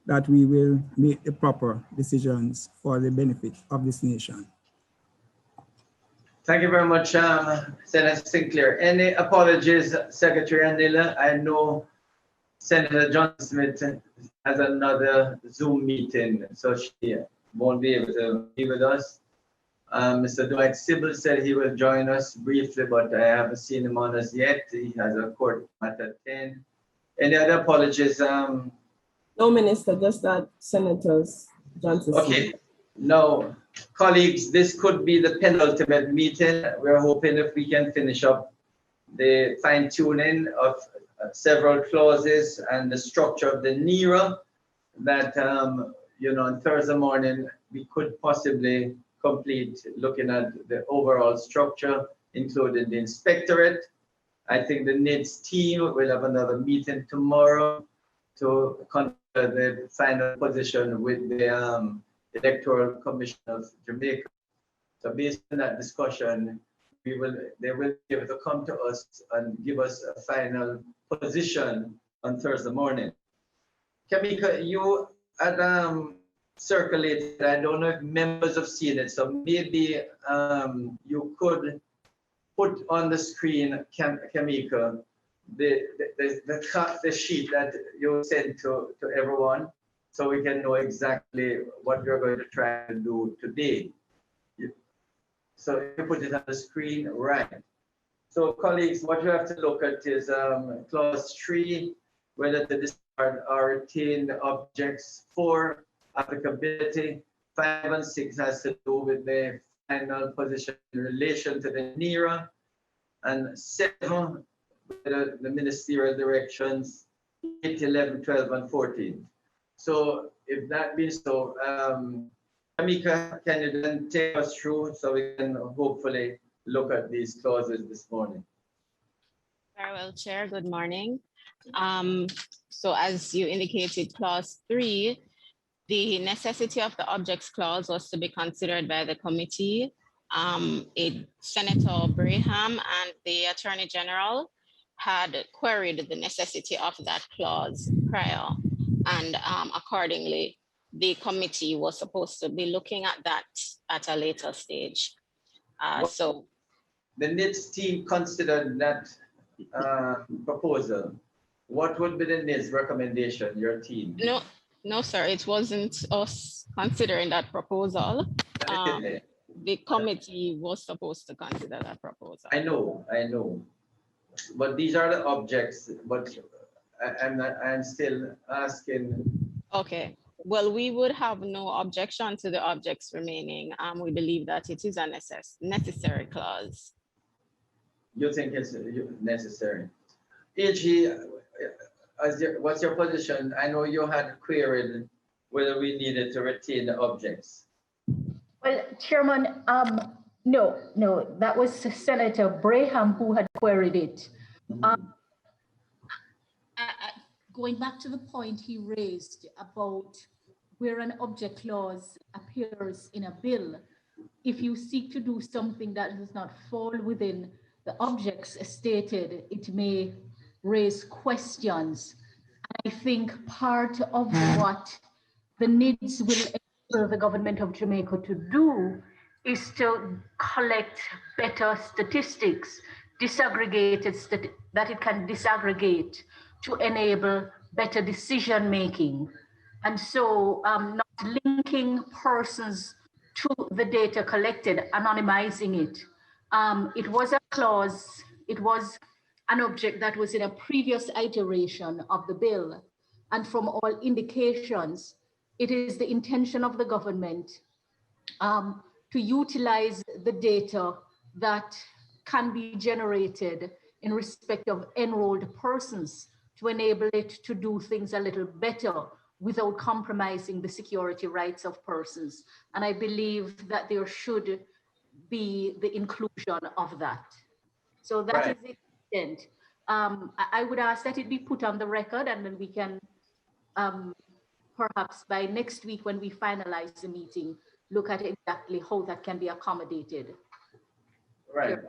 that we will make the proper decisions for the benefit of this nation. Thank you very much, Senator Sinclair. Any apologies, Secretary Anila? I know Senator John Smith has another Zoom meeting, so she won't be able to be with us. Mr. Dwight Sybil said he will join us briefly, but I haven't seen him on us yet. He has a court matter at 10. Any other apologies? No, Minister, just that Senators Johnson. Okay. Now, colleagues, this could be the penultimate meeting. We're hoping if we can finish up the fine-tuning of several clauses and the structure of the NERA, that, on Thursday morning, we could possibly complete looking at the overall structure, including the inspectorate. I think the NIDS team will have another meeting tomorrow to consider the final position with the Electoral Commission of Jamaica. So based on that discussion, they will be able to come to us and give us a final position on Thursday morning. Kamika, you had circulated, I don't know if members have seen it, so maybe you could put on the screen, Kamika, the sheet that you sent to everyone, so we can know exactly what we're going to try to do today. So you put it on the screen, right. So colleagues, what you have to look at is clause 3, whether to discard or retain the objects. 4, applicability. 5 and 6 has to do with the final position in relation to the NERA. And 7, the ministerial directions. 8, 11, 12, and 14. So if that means so, Kamika, can you then take us through so we can hopefully look at these clauses this morning? Very well, Chair. Good morning. So as you indicated, clause 3, the necessity of the objects clause was to be considered by the committee. Senator Braham and the Attorney General had queried the necessity of that clause prior, and accordingly, the committee was supposed to be looking at that at a later stage. So the NIDS team considered that proposal. What would be the NIDS recommendation, your team? No, sir, it wasn't us considering that proposal. The committee was supposed to consider that proposal. I know. But these are the objects, but I'm still asking. Okay. Well, we would have no objection to the objects remaining. We believe that it is a necessary clause. You think it's necessary? AG, what's your position? I know you had queried whether we needed to retain the objects. Well, Chairman, no, that was Senator Braham who had queried it. Going back to the point he raised about where an object clause appears in a bill, if you seek to do something that does not fall within the objects stated, it may raise questions. I think part of what the NIDS will enable the government of Jamaica to do is to collect better statistics, disaggregated that it can disaggregate to enable better decision making. And so not linking persons to the data collected, anonymizing it. It was a clause, it was an object that was in a previous iteration of the bill. And from all indications, it is the intention of the government to utilize the data that can be generated in respect of enrolled persons to enable it to do things a little better without compromising the security rights of persons. And I believe that there should be the inclusion of that. So that is the extent. I would ask that it be put on the record, and then we can perhaps by next week when we finalize the meeting, look at exactly how that can be accommodated. Right.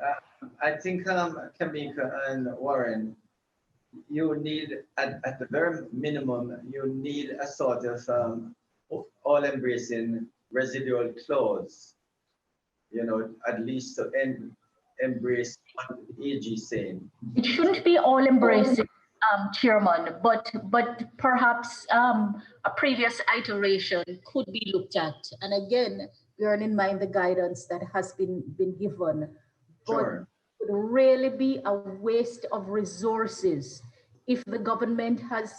I think Kamika and Warren, you need, at the very minimum, you need a sort of all-embracing residual clause, you know, at least to embrace what AG is saying. It shouldn't be all embracing, Chairman, but perhaps a previous iteration could be looked at. And again, bearing in mind the guidance that has been given. Sure. But it would really be a waste of resources if the government has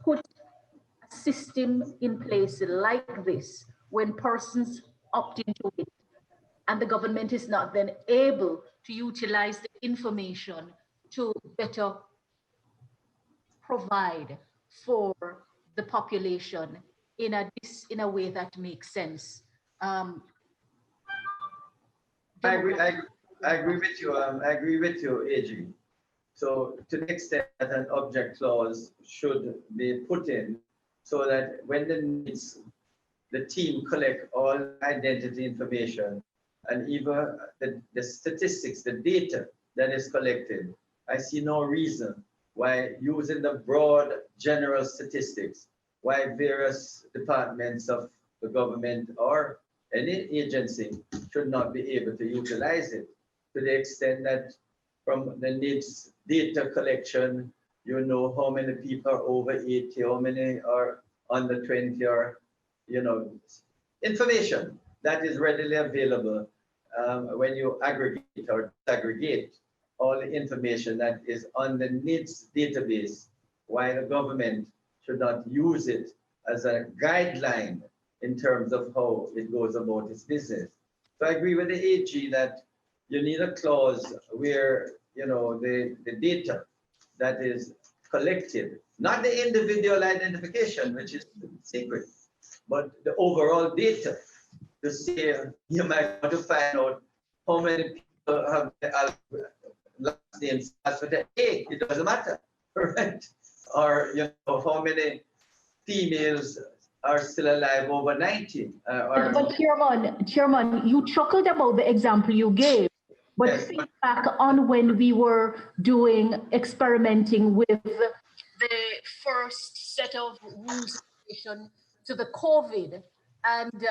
put a system in place like this when persons opt into it and the government is not then able to utilize the information to better provide for the population in a way that makes sense. I agree with you. I agree with you, AG. So to the extent that an object clause should be put in so that when the team collect all identity information and even the statistics, the data that is collected, I see no reason why using the broad general statistics, why various departments of the government or any agency should not be able to utilize it to the extent that from the NIDS data collection, you know how many people are over 80, how many are under 20, or, you know, information that is readily available when you aggregate or disaggregate all the information that is on the NIDS database, why the government should not use it as a guideline in terms of how it goes about its business. So I agree with the AG that you need a clause where, you know, the data that is collected, not the individual identification, which is secret, but the overall data to say you might want to find out how many people have last names as with the A, it doesn't matter, right? Or, you know, how many females are still alive over 90. But Chairman, you chuckled about the example you gave, but Yes. think back on when we were experimenting with the first set of rules relation to the COVID, and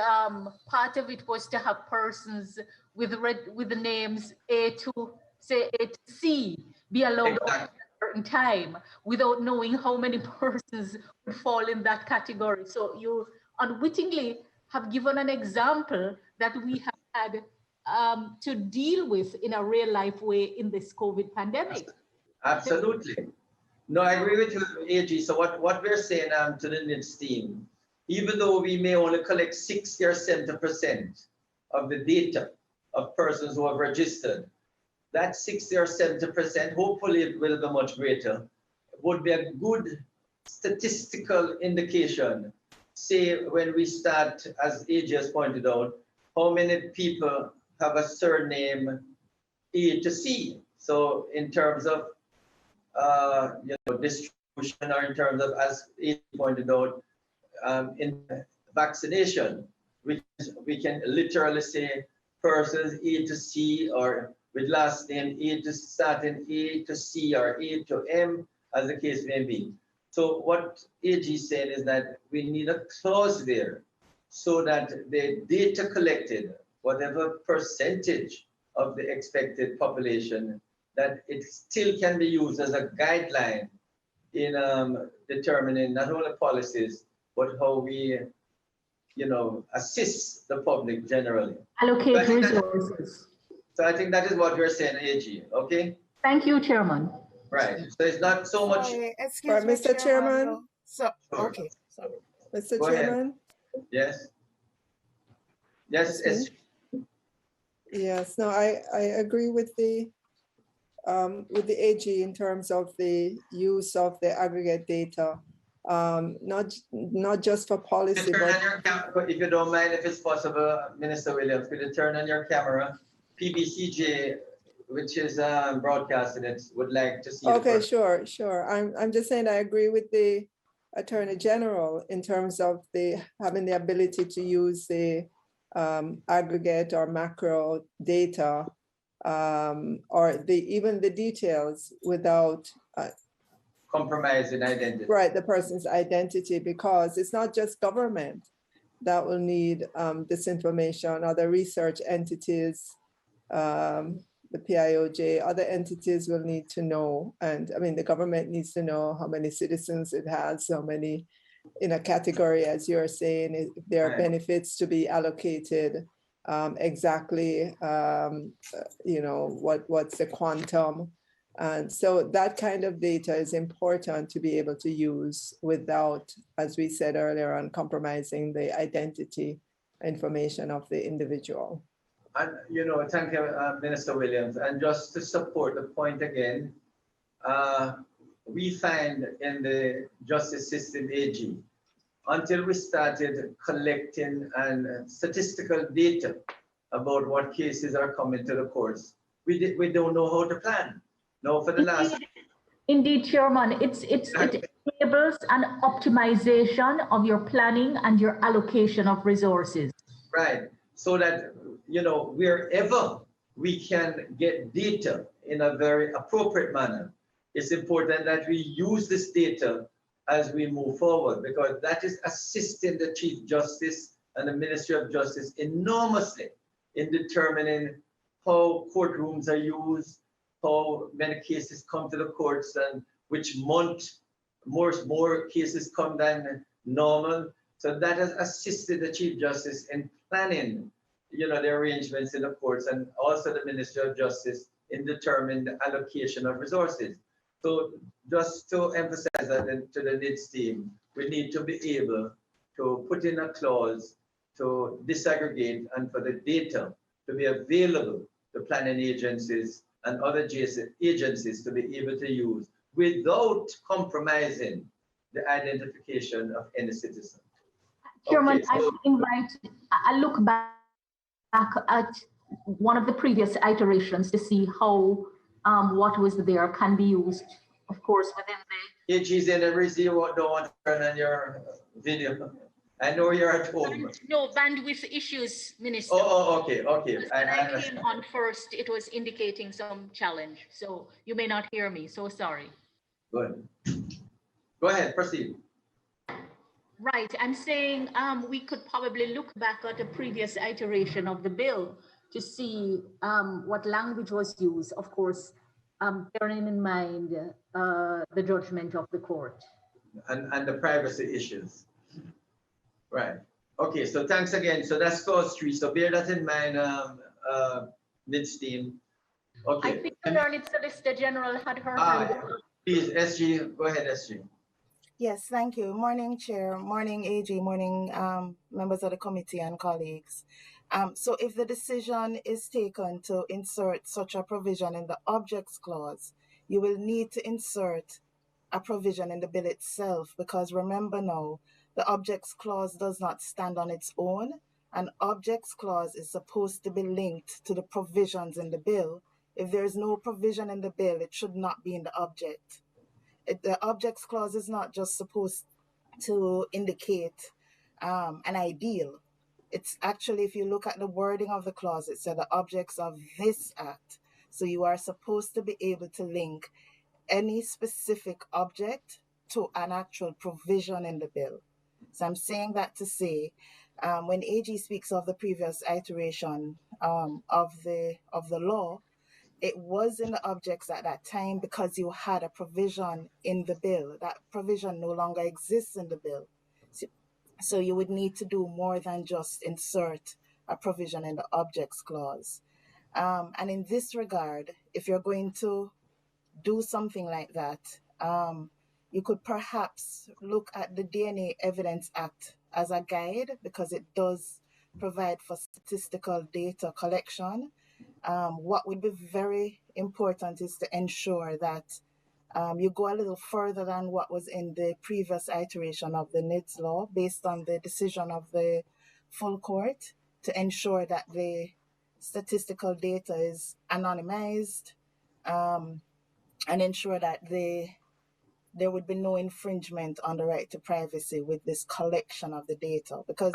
part of it was to have persons with the names A to say A to C be allowed Exactly. at a certain time without knowing how many persons would fall in that category. So you unwittingly have given an example that we have had to deal with in a real life way in this COVID pandemic. Absolutely. No, I agree with you, AG. So what we're saying to the NIDS team, even though we may only collect 60 or 70% of the data of persons who have registered, that 60 or 70%, hopefully it will be much greater, would be a good statistical indication. Say when we start, as AG has pointed out, how many people have a surname A to C. So in terms of you know, distribution, or in terms of, as AG pointed out, in vaccination, we can literally say persons A to C, or with last name A to starting A to C or A to M, as the case may be. So what AG said is that we need a clause there so that the data collected, whatever percentage of the expected population, that it still can be used as a guideline in determining not only policies, but how we, you know, assist the public generally. Allocate resources. So I think that is what we're saying, AG, okay? Thank you, Chairman. Right, so it's not so much. Sorry, excuse me, Mr. Chairman. So, Sure. okay, sorry. Mr. Go ahead. Chairman? Yes. Yes, Yes, yes, no, I agree with the AG in terms of the use of the aggregate data, not just for policy, Turn but on your camera, if you don't mind, if it's possible, Minister Williams, could you turn on your camera? PBCJ, which is broadcasting it, would like to see. okay, sure. I'm just saying I agree with the Attorney General in terms of having the ability to use the aggregate or macro data or even the details without compromising identity. Right, the person's identity, because it's not just government that will need this information. Other research entities, the PIOJ, other entities will need to know. And I mean, the government needs to know how many citizens it has, how many in a category, as you're saying, if there are Right. benefits to be allocated, exactly, you know, what's the quantum. And so that kind of data is important to be able to use without, as we said earlier, on compromising the identity information of the individual. And, you know, thank you, Minister Williams. And just to support the point again, we find in the justice system AG, until we started collecting and statistical data about what cases are coming to the courts, we don't know how to plan. No, for the last. Indeed, Chairman, it enables an optimization of your planning and your allocation of resources. Right, so that, you know, wherever we can get data in a very appropriate manner, it's important that we use this data as we move forward, because that is assisting the Chief Justice and the Ministry of Justice enormously in determining how courtrooms are used, how many cases come to the courts, and which month more cases come than normal. So that has assisted the Chief Justice in planning, you know, the arrangements in the courts, and also the Ministry of Justice in determining the allocation of resources. So just to emphasize that to the NIDS team, we need to be able to put in a clause to disaggregate and for the data to be available to planning agencies and other agencies to be able to use without compromising the identification of any citizen. Chairman, Okay, so, I look back at one of the previous iterations to see how what was there can be used, of course, within the... AG's in every zero, don't want to turn on your video. I know you're at home. No, bandwidth issues, Minister. Okay. When I came on first, it was indicating some challenge. So you may not hear me, so sorry. Good. Go ahead, proceed. Right, I'm saying we could probably look back at a previous iteration of the bill to see what language was used, of course, bearing in mind the judgment of the court. And the privacy issues. Right. Okay, so thanks again. So that's clause 3. So bear that in mind, NIDS team. Okay. I think the learned Solicitor General had her hand up. Please, SG, go ahead, SG. Yes, thank you. Morning, Chair. Morning, AG. Morning, members of the committee and colleagues. So if the decision is taken to insert such a provision in the objects clause, you will need to insert a provision in the bill itself, because remember now, the objects clause does not stand on its own. An objects clause is supposed to be linked to the provisions in the bill. If there is no provision in the bill, it should not be in the object. The objects clause is not just supposed to indicate an ideal. It's actually, if you look at the wording of the clause, it said the objects of this act. So you are supposed to be able to link any specific object to an actual provision in the bill. So I'm saying that to say, when AG speaks of the previous iteration of the law, it was in the objects at that time because you had a provision in the bill. That provision no longer exists in the bill. So you would need to do more than just insert a provision in the objects clause. And in this regard, if you're going to do something like that, you could perhaps look at the DNA Evidence Act as a guide, because it does provide for statistical data collection. What would be very important is to ensure that you go a little further than what was in the previous iteration of the NIDS law, based on the decision of the full court, to ensure that the statistical data is anonymized, and ensure that there would be no infringement on the right to privacy with this collection of the data. Because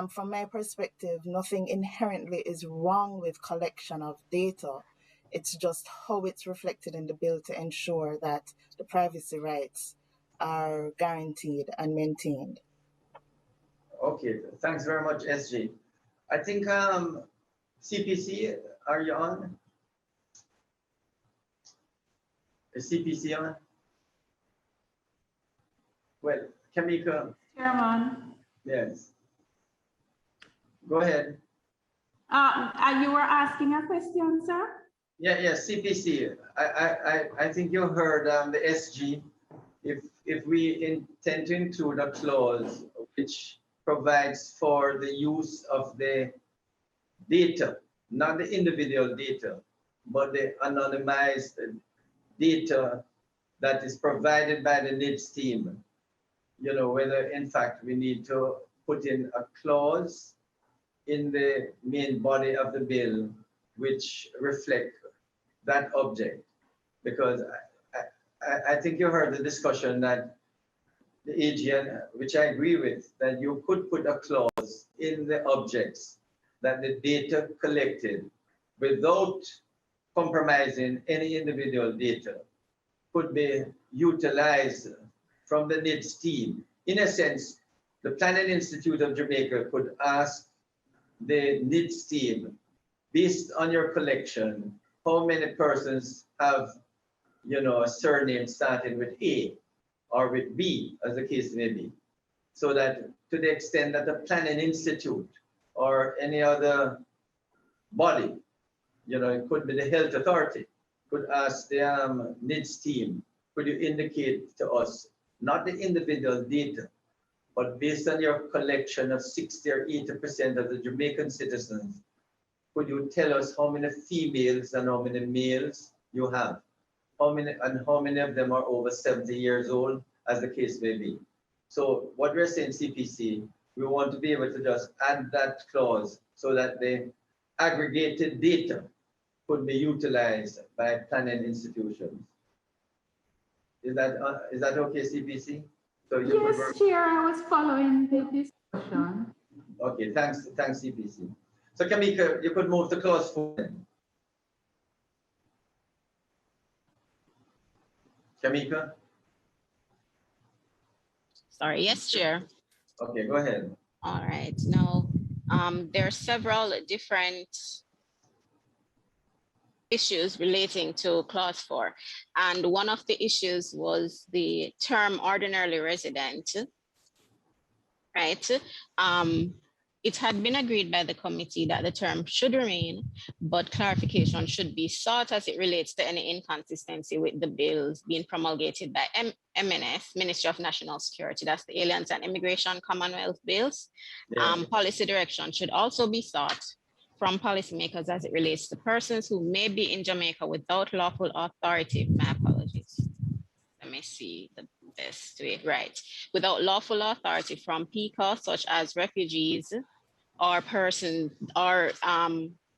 from my perspective, nothing inherently is wrong with collection of data. It's just how it's reflected in the bill to ensure that the privacy rights are guaranteed and maintained. Okay, thanks very much, SJ. I think CPC, are you on? Is CPC on? Well, Kamika, Chairman, yes. Go ahead. you were asking a question, sir? Yeah, CPC. I think you heard the SG. If we intend to include a clause which provides for the use of the data, not the individual data, but the anonymized data that is provided by the NIDS team, you know, whether in fact we need to put in a clause in the main body of the bill which reflect that object. Because I think you heard the discussion that the AGN, which I agree with, that you could put a clause in the objects that the data collected without compromising any individual data could be utilized from the NIDS team. In a sense, the Planning Institute of Jamaica could ask the NIDS team, based on your collection, how many persons have, you know, a surname starting with A or with B, as the case may be. So that to the extent that the Planning Institute or any other body, you know, it could be the health authority, could ask the NIDS team, could you indicate to us, not the individual data, but based on your collection of 60 or 80% of the Jamaican citizens, could you tell us how many females and how many males you have? How many of them are over 70 years old, as the case may be? So what we're saying, CPC, we want to be able to just add that clause so that the aggregated data could be utilized by planning institutions. Is that okay, CPC? So you Yes, Chair, I was following the discussion. Okay, thanks, CPC. So Kamika, you could move to clause 4. Kamika? Sorry, yes, Chair. Okay, go ahead. All right. Now, there are several different issues relating to clause 4. And one of the issues was the term ordinarily resident, right? It had been agreed by the committee that the term should remain, but clarification should be sought as it relates to any inconsistency with the bills being promulgated by MNS, Ministry of National Security, that's the Aliens and Immigration Commonwealth Bills. Yeah. Policy direction should also be sought from policymakers as it relates to persons who may be in Jamaica without lawful authority. My apologies. Let me see the best way, right. Without lawful authority from people such as refugees or persons or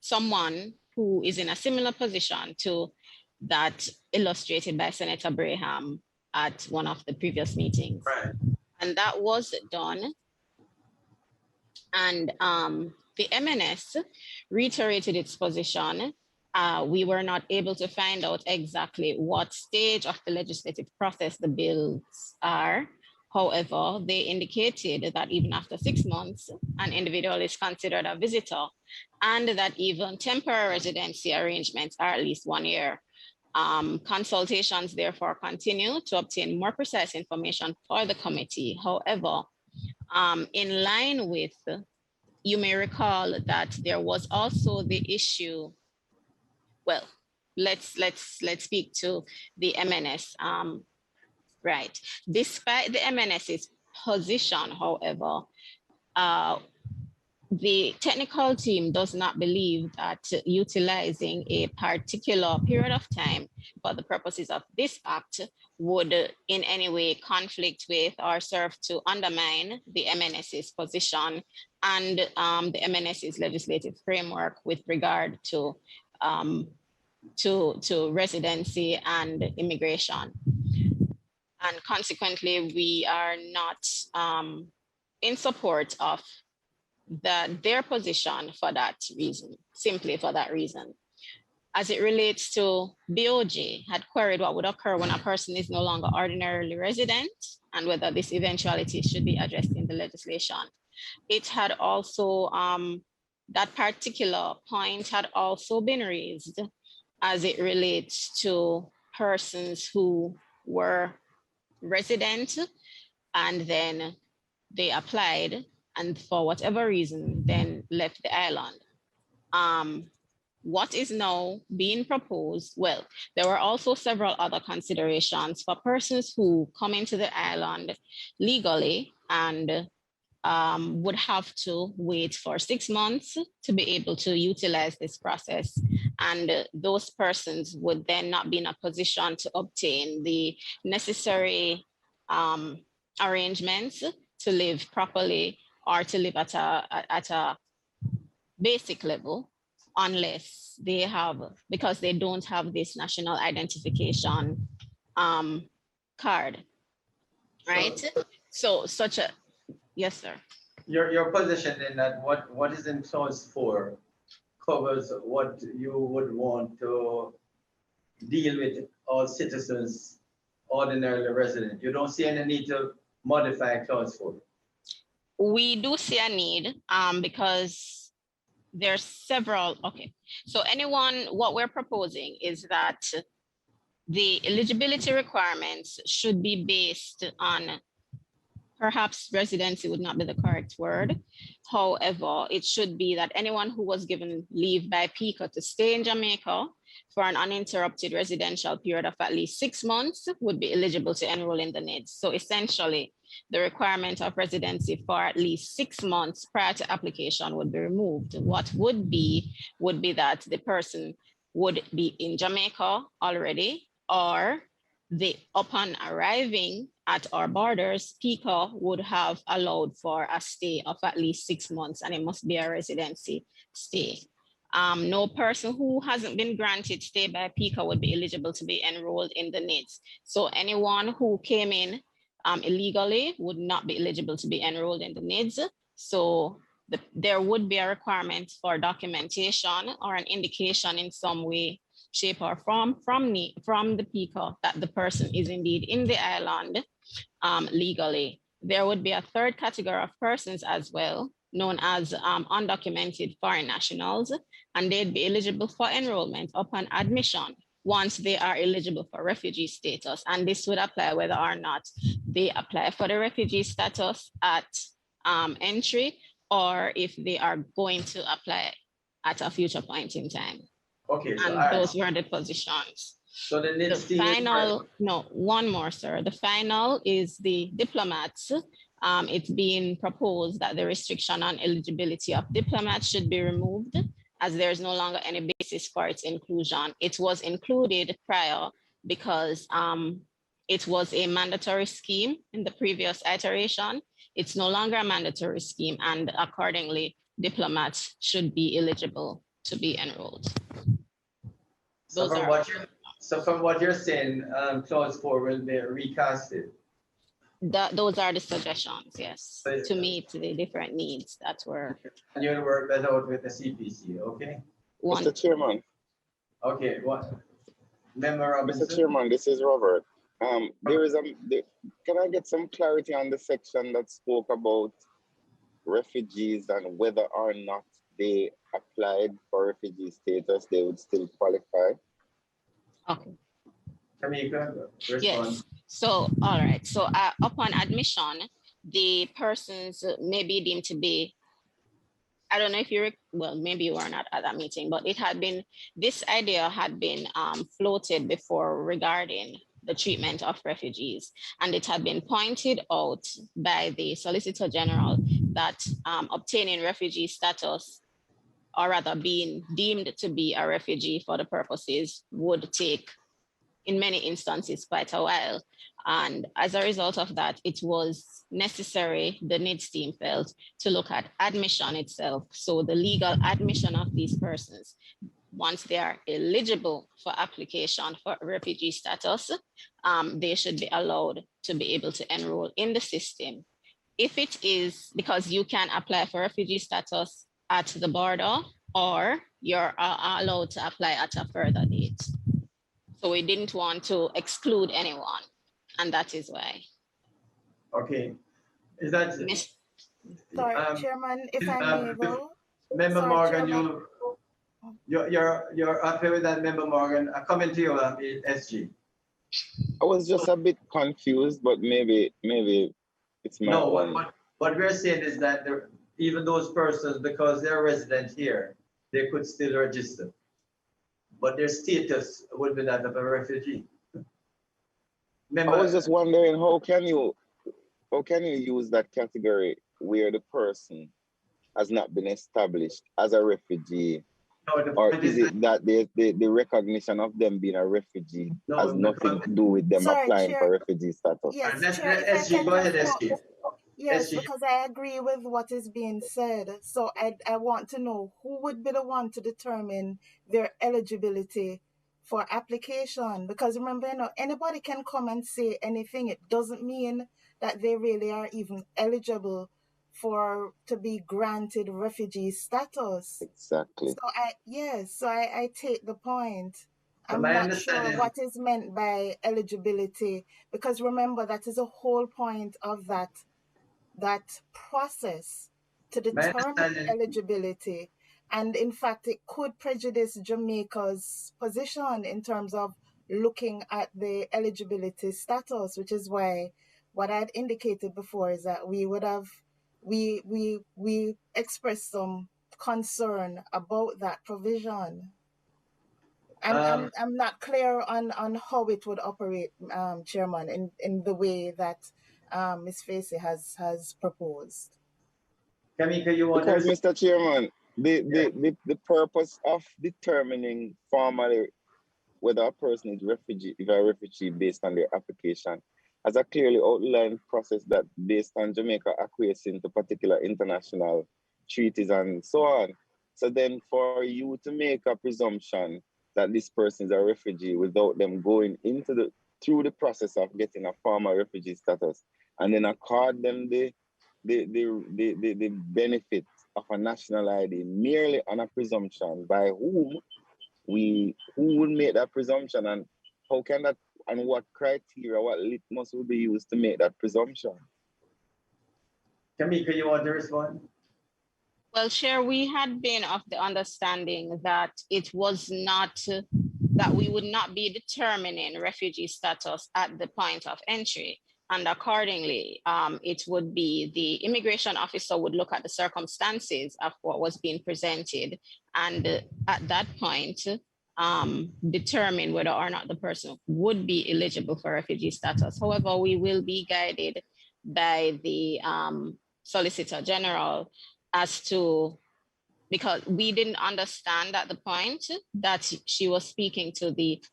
someone who is in a similar position to that illustrated by Senator Braham at one of the previous meetings. Right. And that was done. And the MNS reiterated its position. We were not able to find out exactly what stage of the legislative process the bills are. However, they indicated that even after 6 months, an individual is considered a visitor, and that even temporary residency arrangements are at least 1 year. Consultations therefore continue to obtain more precise information for the committee. However, in line with, you may recall that there was also the issue, well, let's speak to the MNS. Right. Despite the MNS's position, however, the technical team does not believe that utilizing a particular period of time for the purposes of this act would in any way conflict with or serve to undermine the MNS's position and the MNS's legislative framework with regard to residency and immigration. And consequently, we are not in support of their position for that reason, simply for that reason. as it relates to BOJ, had queried what would occur when a person is no longer ordinarily resident and whether this eventuality should be addressed in the legislation. It had also, that particular point had also been raised as it relates to persons who were resident and then they applied and for whatever reason then left the island. What is now being proposed, well, there were also several other considerations for persons who come into the island legally and would have to wait for 6 months to be able to utilize this process. And those persons would then not be in a position to obtain the necessary arrangements to live properly or to live at a basic level unless they have, because they don't have this national identification card, right? So such a, yes, sir. Your position in that what is in clause 4 covers what you would want to deal with all citizens ordinarily resident. You don't see any need to modify clause 4. We do see a need because there's several, okay. So anyone, what we're proposing is that the eligibility requirements should be based on, perhaps residency would not be the correct word. However, it should be that anyone who was given leave by PICA to stay in Jamaica for an uninterrupted residential period of at least 6 months would be eligible to enroll in the NIDS. So essentially, the requirement of residency for at least 6 months prior to application would be removed. What would be that the person would be in Jamaica already, or upon arriving at our borders, PICA would have allowed for a stay of at least 6 months, and it must be a residency stay. No person who hasn't been granted stay by PICA would be eligible to be enrolled in the NIDS. So anyone who came in illegally would not be eligible to be enrolled in the NIDS. So there would be a requirement for documentation or an indication in some way, shape or form from the PICA that the person is indeed in the island legally. There would be a third category of persons as well, known as undocumented foreign nationals, and they'd be eligible for enrollment upon admission once they are eligible for refugee status. And this would apply whether or not they apply for the refugee status at entry, or if they are going to apply at a future point in time. Okay, so and those were the positions. So the final, no, one more, sir. The final is the diplomats. It's being proposed that the restriction on eligibility of diplomats should be removed, as there's no longer any basis for its inclusion. It was included prior because it was a mandatory scheme in the previous iteration. It's no longer a mandatory scheme, and accordingly, diplomats should be eligible to be enrolled. So from what you're saying, clause 4 will be recasted. Those are the suggestions, yes, to meet the different needs that were. And you'll work that out with the CPC, okay? Mr. Chairman. Okay, what? Member Robinson? Mr. Chairman, this is Robert. Can I get some clarity on the section that spoke about refugees and whether or not they applied for refugee status, they would still qualify? Okay. Tamika, respond. Yes. So, all right. So upon admission, the persons may be deemed to be, I don't know if you're, well, maybe you were not at that meeting, but it had been, this idea had been floated before regarding the treatment of refugees. And it had been pointed out by the Solicitor General that obtaining refugee status, or rather being deemed to be a refugee for the purposes, would take, in many instances, quite a while. And as a result of that, it was necessary, the NIDS team felt, to look at admission itself. So the legal admission of these persons, once they are eligible for application for refugee status, they should be allowed to be able to enroll in the system. If it is, because you can apply for refugee status at the border, or you're allowed to apply at a further date. So we didn't want to exclude anyone, and that is why. Okay. Is that Sorry, Chairman, if I may though. Member Sorry, Morgan, Chairman. you're happy with that, Member Morgan? Coming to you, SG. I was just a bit confused, but maybe it's my own. What we're saying is that even those persons, because they're resident here, they could still register, but their status would be that of a refugee. I was just wondering, how can you use that category where the person has not been established as a refugee? Or is it that the recognition of them being a refugee has nothing to do with them applying for refugee status? Yes, SG, go ahead, SG. Yes, because I agree with what is being said. So I want to know who would be the one to determine their eligibility for application. Because remember, anybody can come and say anything. It doesn't mean that they really are even eligible to be granted refugee status. Exactly. So I take the point. I'm not sure what is meant by eligibility, because remember, that is a whole point of that process to determine eligibility. And in fact, it could prejudice Jamaica's position in terms of looking at the eligibility status, which is why what I had indicated before is that we expressed some concern about that provision. I'm not clear on how it would operate, Chairman, in the way that Ms. Facey has proposed. Kamika, you want because, Mr. Chairman, the purpose of determining formally whether a person is a refugee based on their application has a clearly outlined process that based on Jamaica acquiescing to particular international treaties and so on. So then for you to make a presumption that this person is a refugee without them going through the process of getting a formal refugee status and then accord them the benefit of a national ID merely on a presumption by who would make that presumption, and how can that, and what criteria, what litmus will be used to make that presumption? Kamika, you want to respond? Well, Chair, we had been of the understanding that it was not, that we would not be determining refugee status at the point of entry. And accordingly, it would be the immigration officer would look at the circumstances of what was being presented. And at that point, determine whether or not the person would be eligible for refugee status. However, we will be guided by the Solicitor General as to, because we didn't understand at the point that she was speaking to the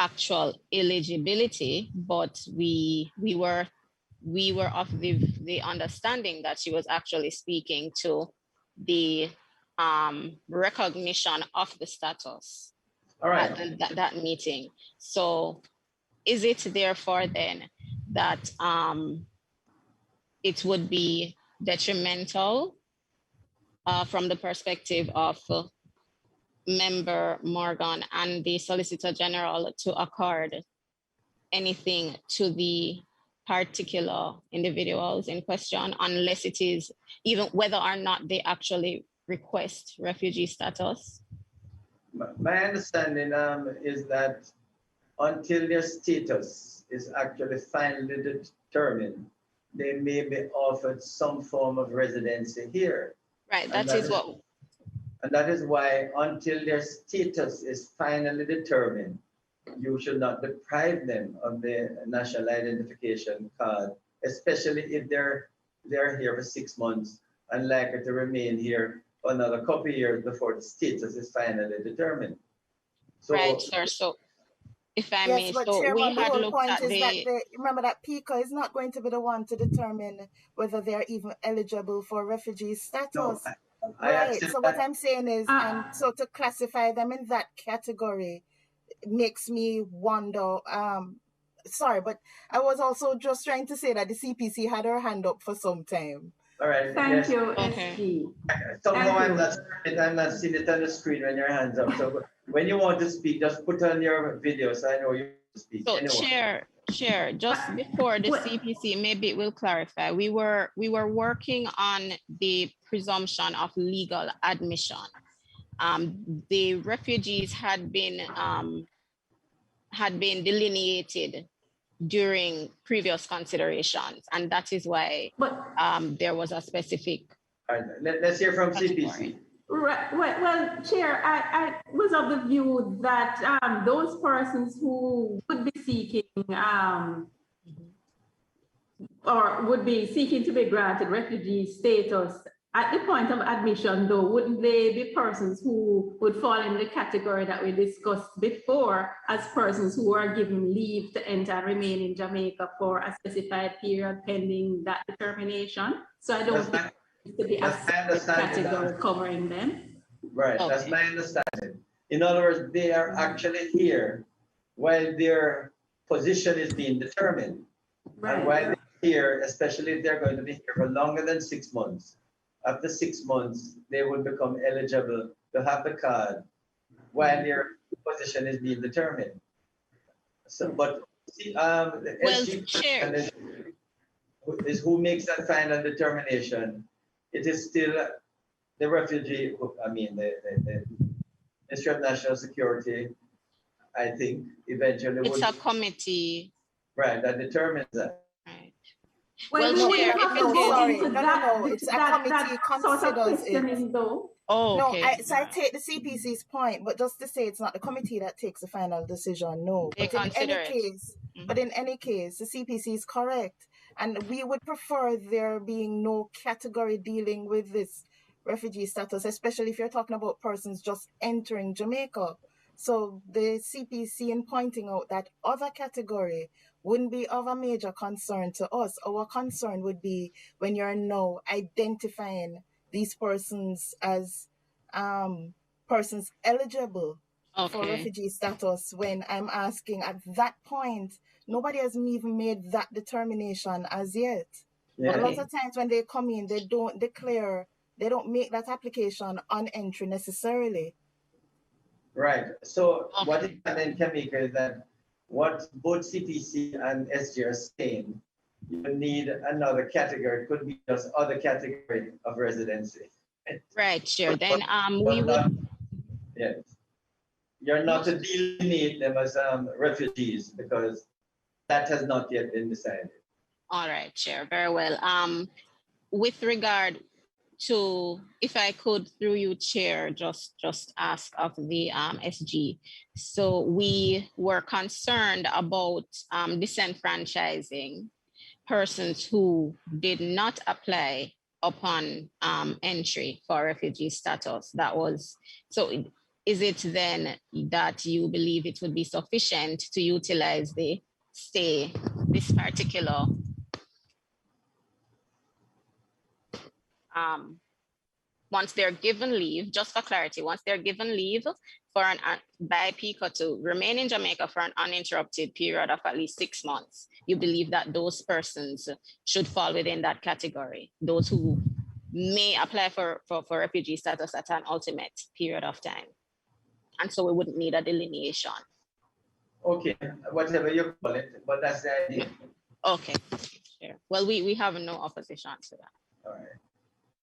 actual eligibility, but we were of the understanding that she was actually speaking to the recognition of the status. All right. At that meeting. So is it therefore then that it would be detrimental from the perspective of Member Morgan and the Solicitor General to accord anything to the particular individuals in question, unless it is even whether or not they actually request refugee status? My understanding is that until their status is actually finally determined, they may be offered some form of residency here. Right, that is why until their status is finally determined, you should not deprive them of the national identification card, especially if they're here for 6 months and likely to remain here for another couple of years before the status is finally determined. So, right, sir. So if I may, but so Chairman, we the had whole looked point at is that remember that PICA is not going to be the one to determine whether they're even eligible for refugee status. No, right. So what I'm saying is, and so to classify them in that category makes me wonder. Sorry, but I was also just trying to say that the CPC had her hand up for some time. All right. Thank Yes. you, Okay. SG. Somehow Thank I'm you. not seeing it on the screen when your hands up. So when you want to speak, just put on your video so I know you want to speak. So Anyway. Chair, just before the CPC, maybe it will clarify. We were working on the presumption of legal admission. The refugees had been delineated during previous considerations, and that is why there was a specific. All right, let's hear from CPC. Right. Well, Chair, I was of the view that those persons who would be seeking or would be seeking to be granted refugee status at the point of admission, though, wouldn't they be persons who would fall in the category that we discussed before as persons who are given leave to enter and remain in Jamaica for a specified period pending that determination? So I don't think to be a category covering them. Right, Okay. that's my understanding. In other words, they are actually here while their position is being determined. Right. And while they're here, especially if they're going to be here for longer than 6 months, after 6 months, they will become eligible to have the card while their position is being determined. So, but the SG Chair, is who makes that final determination. It is still the refugee, I mean, the Ministry of National Security, I think, eventually it's a committee. Right, that determines that. Right. Well, Well, we Chair, have to if it go is- into No, it's a committee that sort of considers questioning, it. though. Oh, No, okay. so I take the CPC's point, but just to say it's not the committee that takes the final decision, no. They But in any consider it. case, the CPC is correct. And we would prefer there being no category dealing with this refugee status, especially if you're talking about persons just entering Jamaica. So the CPC in pointing out that other category wouldn't be of a major concern to us. Our concern would be when you're now identifying these persons as persons eligible for refugee status, when I'm asking at that point, nobody has even made that determination as yet. Yeah. A lot of times when they come in, they don't declare, they don't make that application on entry necessarily. Right. So what is happening, Kamika, is that what both CPC and SG are saying, you need another category. It could be just other category of residency. Right, sure. Then we would. Yes. You're not to delineate them as refugees because that has not yet been decided. All right, Chair. Very well. With regard to, if I could, through you, Chair, just ask of the SG. So we were concerned about disenfranchising persons who did not apply upon entry for refugee status. That was, so is it then that you believe it would be sufficient to utilize the stay, this particular once they're given leave, just for clarity, once they're given leave for by PICA to remain in Jamaica for an uninterrupted period of at least 6 months, you believe that those persons should fall within that category, those who may apply for refugee status at an ultimate period of time. And so we wouldn't need a delineation. Okay, whatever you call it, but that's the idea. Okay, sure. Well, we have no opposition to that. All right.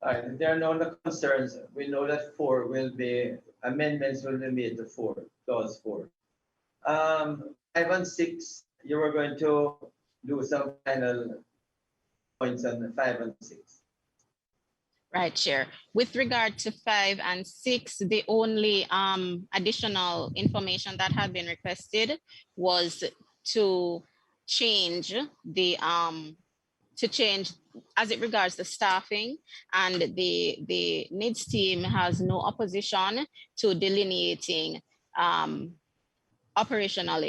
All right, if there are no other concerns, we know that 4 will be, amendments will be made to 4, clause 4. 5 and 6, you were going to do some final points on 5 and 6. Right, Chair. With regard to 5 and 6, the only additional information that had been requested was to change the as it regards the staffing, and the NIDS team has no opposition to delineating an operational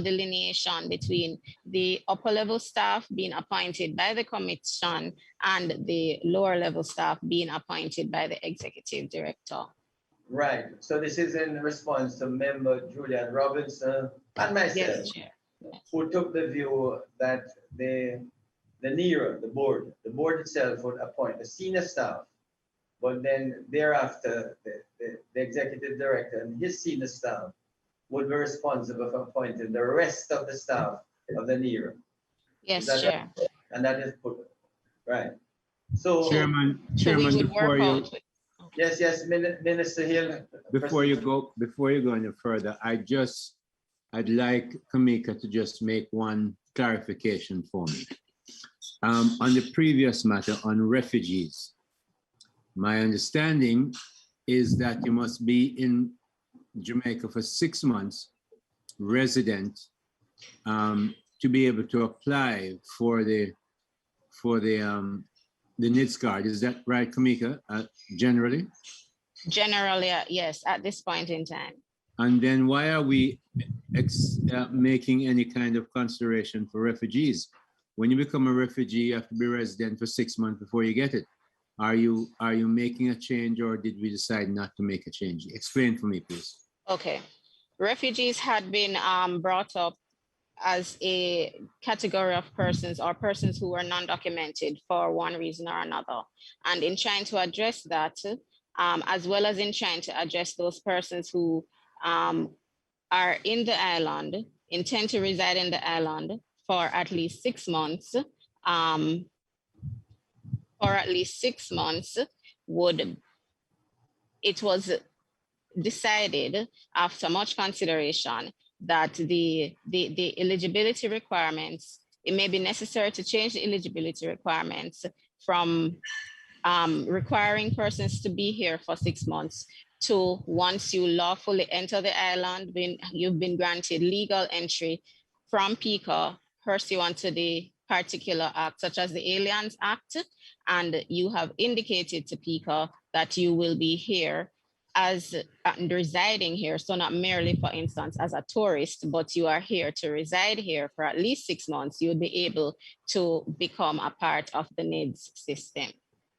delineation between the upper level staff being appointed by the commission and the lower level staff being appointed by the executive director. Right. So this is in response to member Julian Robinson and myself, Yes, Chair. who took the view that the the NERA, the board itself would appoint a senior staff, but then thereafter, the executive director and his senior staff would be responsible for appointing the rest of the staff of the NERA. Yes, That Chair. right? And that is put, right. So, Chairman, So we would before work you, out with, yes, Minister Hill. before you go any further, I'd like Kamika to just make one clarification for me. On the previous matter on refugees, my understanding is that you must be in Jamaica for 6 months, resident, to be able to apply for the NIDS card. Is that right, Kamika? Generally? generally, yes, at this point in time. And then why are we making any kind of consideration for refugees? When you become a refugee, you have to be resident for 6 months before you get it. Are you making a change, or did we decide not to make a change? Explain for me, please. Okay. Refugees had been brought up as a category of persons or persons who were non-documented for one reason or another. And in trying to address that, as well as in trying to address those persons who are in the island, intend to reside in the island for at least 6 months, it was decided after much consideration that the eligibility requirements, it may be necessary to change the eligibility requirements from requiring persons to be here for 6 months to once you lawfully enter the island, you've been granted legal entry from PICA pursuant to the particular act, such as the Aliens Act, and you have indicated to PICA that you will be here as residing here. So not merely, for instance, as a tourist, but you are here to reside here for at least 6 months, you would be able to become a part of the NIDS system.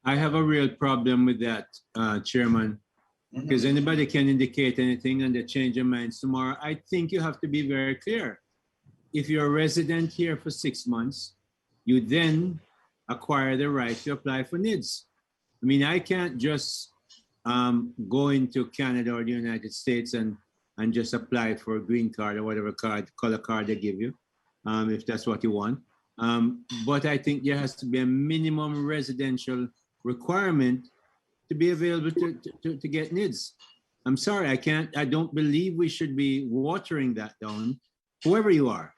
I have a real problem with that, Chairman, because anybody can indicate anything and they change their minds tomorrow. I think you have to be very clear. If you're a resident here for 6 months, you then acquire the right to apply for NIDS. I mean, I can't just go into Canada or the United States and just apply for a green card or whatever color card they give you, if that's what you want. But I think there has to be a minimum residential requirement to be available to get NIDS. I'm sorry, I don't believe we should be watering that down, whoever you are.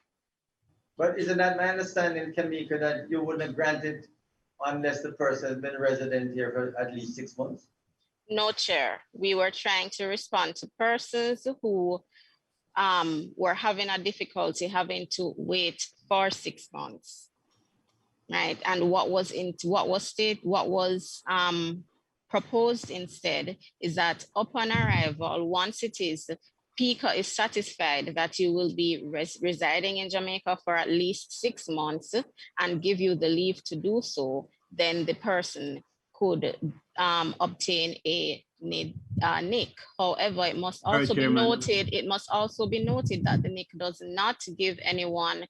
But isn't that my understanding, Kamika, that you wouldn't grant it unless the person has been resident here for at least 6 months? No, Chair. We were trying to respond to persons who were having a difficulty having to wait for 6 months, right? And what was proposed instead is that upon arrival, once it is PICA is satisfied that you will be residing in Jamaica for at least 6 months and give you the leave to do so, then the person could obtain a NIC. However, it must also be noted. It must also be noted that the NIC does not give anyone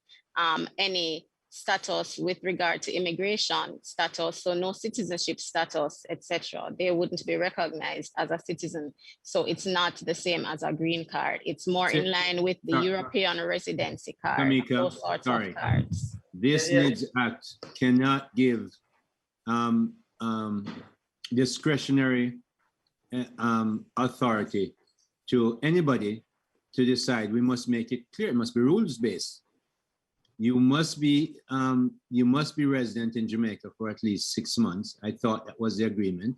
any status with regard to immigration status, so no citizenship status, etc. They wouldn't be recognized as a citizen. So it's not the same as a green card. It's more in line with the European residency card, Kamika, those sorts of cards. This NIDS Act cannot give discretionary authority to anybody to decide. We must make it clear. It must be rules-based. You must be resident in Jamaica for at least 6 months. I thought that was the agreement,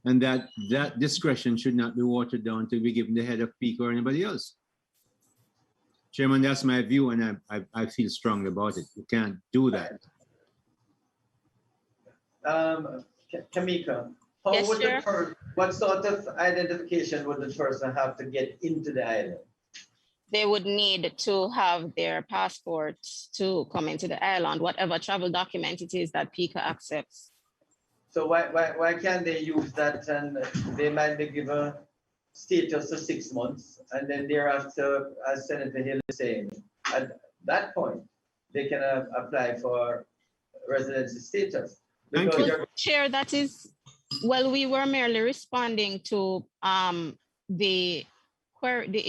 and that discretion should not be watered down to be given the head of PICA or anybody else. Chairman, that's my view, and I feel strongly about it. You can't do that. Kamika, Yes, what sort of identification would the person have to get into the island? They would need to have their passports to come into the island, whatever travel document it is that PICA accepts. So why can't they use that, and they might be given status of 6 months, and then thereafter, as Senator Hill is saying, at that point, they can apply for residency status. Thank Because you. you're- Chair, that is, well, we were merely responding to the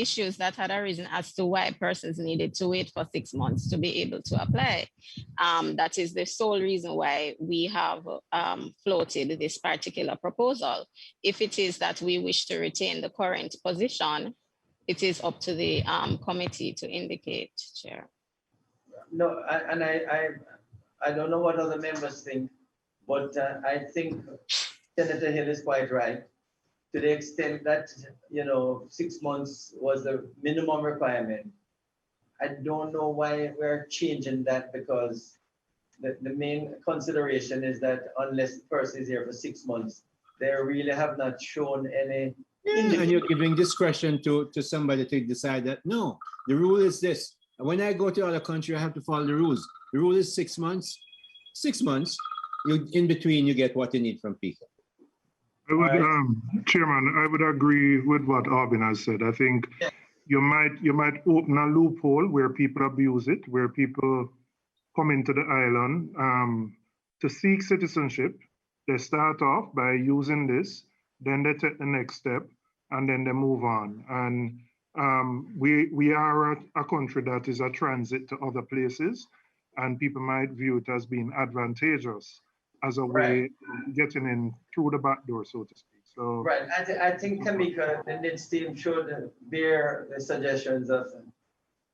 issues that had arisen as to why persons needed to wait for 6 months to be able to apply. That is the sole reason why we have floated this particular proposal. If it is that we wish to retain the current position, it is up to the committee to indicate, Chair. No, I don't know what other members think, but I think Senator Hill is quite right. To the extent that, 6 months was the minimum requirement. I don't know why we're changing that, because the main consideration is that unless the person is here for 6 months, they really have not shown any. Yeah, and you're giving discretion to somebody to decide that, no, the rule is this. When I go to other country, I have to follow the rules. The rule is 6 months. 6 months, in between, you get what you need from people. I would, Chairman, I would agree with what Arvin has said. I think you might open a loophole where people abuse it, where people come into the island to seek citizenship. They start off by using this, then they take the next step, and then they move on. And we are a country that is a transit to other places, and people might view it as being advantageous as a way of getting in through the back door, so to speak. So Right, I think Kamika and NIDS team should bear the suggestions of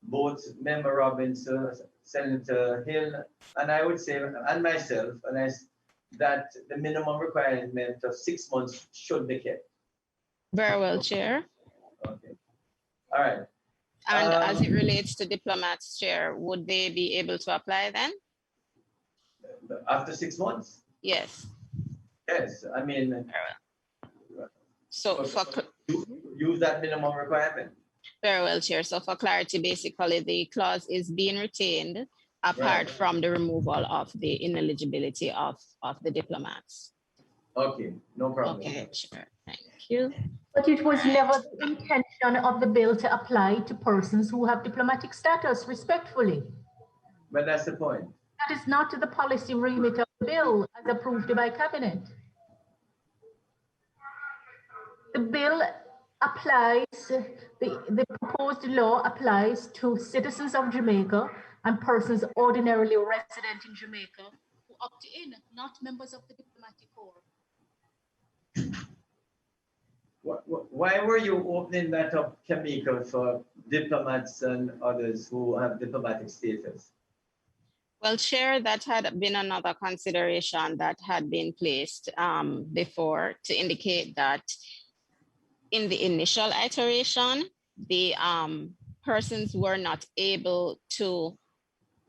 both Member Robinson, Senator Hill, and I would say, and myself, that the minimum requirement of 6 months should be kept. Very well, Chair. Okay. All right. And as it relates to diplomats, Chair, would they be able to apply then? After 6 months? Yes. Yes, I mean. So for use that minimum requirement. very well, Chair. So for clarity, basically the clause is being retained apart from the removal of the ineligibility of the diplomats. Okay, no problem. Okay, Chair. Thank you. But it was never the intention of the bill to apply to persons who have diplomatic status, respectfully. But that's the point. That is not the policy remit of the bill as approved by Cabinet. The bill applies, the proposed law applies to citizens of Jamaica and persons ordinarily resident in Jamaica who opt in, not members of the diplomatic corps. Why were you opening that up, Kamika, for diplomats and others who have diplomatic status? Well, Chair, that had been another consideration that had been placed before to indicate that in the initial iteration, the persons were not able to,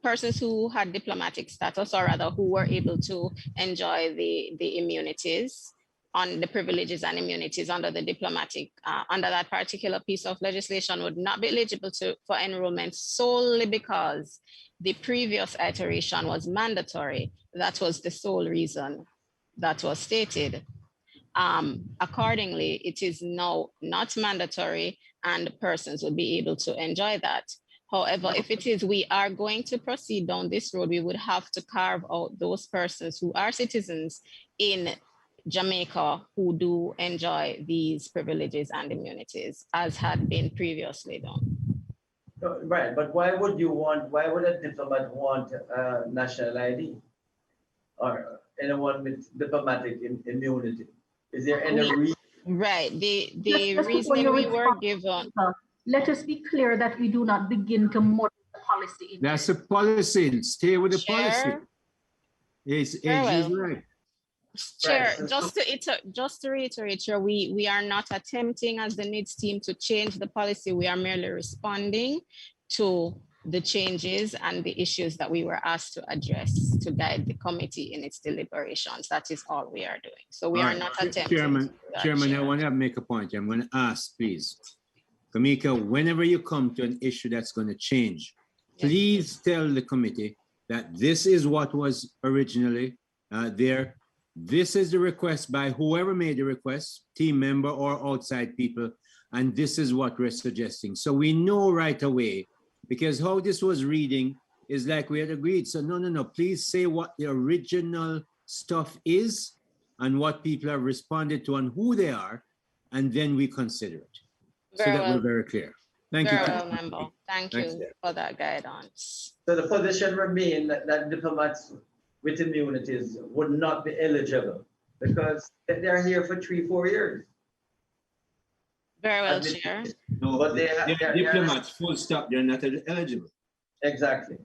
persons who had diplomatic status, or rather who were able to enjoy the immunities on the privileges and immunities under the diplomatic, under that particular piece of legislation would not be eligible for enrollment solely because the previous iteration was mandatory. That was the sole reason that was stated. Accordingly, it is now not mandatory and persons will be able to enjoy that. However, if it is, we are going to proceed down this road, we would have to carve out those persons who are citizens in Jamaica who do enjoy these privileges and immunities as had been previously done. Right, but why would a diplomat want a national ID or anyone with diplomatic immunity? Is there any reason? Right, the reason we were given. Let us be clear that we do not begin to model the policy. That's a policy, stay with the policy. It's right. Chair, just to reiterate, Chair, we are not attempting as the NIDS team to change the policy. We are merely responding to the changes and the issues that we were asked to address to guide the committee in its deliberations. That is all we are doing. So we are not attempting. Chairman, I want to make a point. I'm going to ask, please. Kamika, whenever you come to an issue that's going to change, please tell the committee that this is what was originally there. This is the request by whoever made the request, team member or outside people, and this is what we're suggesting. So we know right away, because how this was reading, It's like we had agreed. So no, please say what the original stuff is and what people have responded to and who they are, and then we consider it. So Very that well. we're very clear. Thank you. Very well, member. Thank Thanks, you Chair. for that guidance. So the position remains that diplomats with immunities would not be eligible because they're here for 3-4 years. Very well, Chair. No, But they're diplomats, full stop, they're not eligible. Exactly.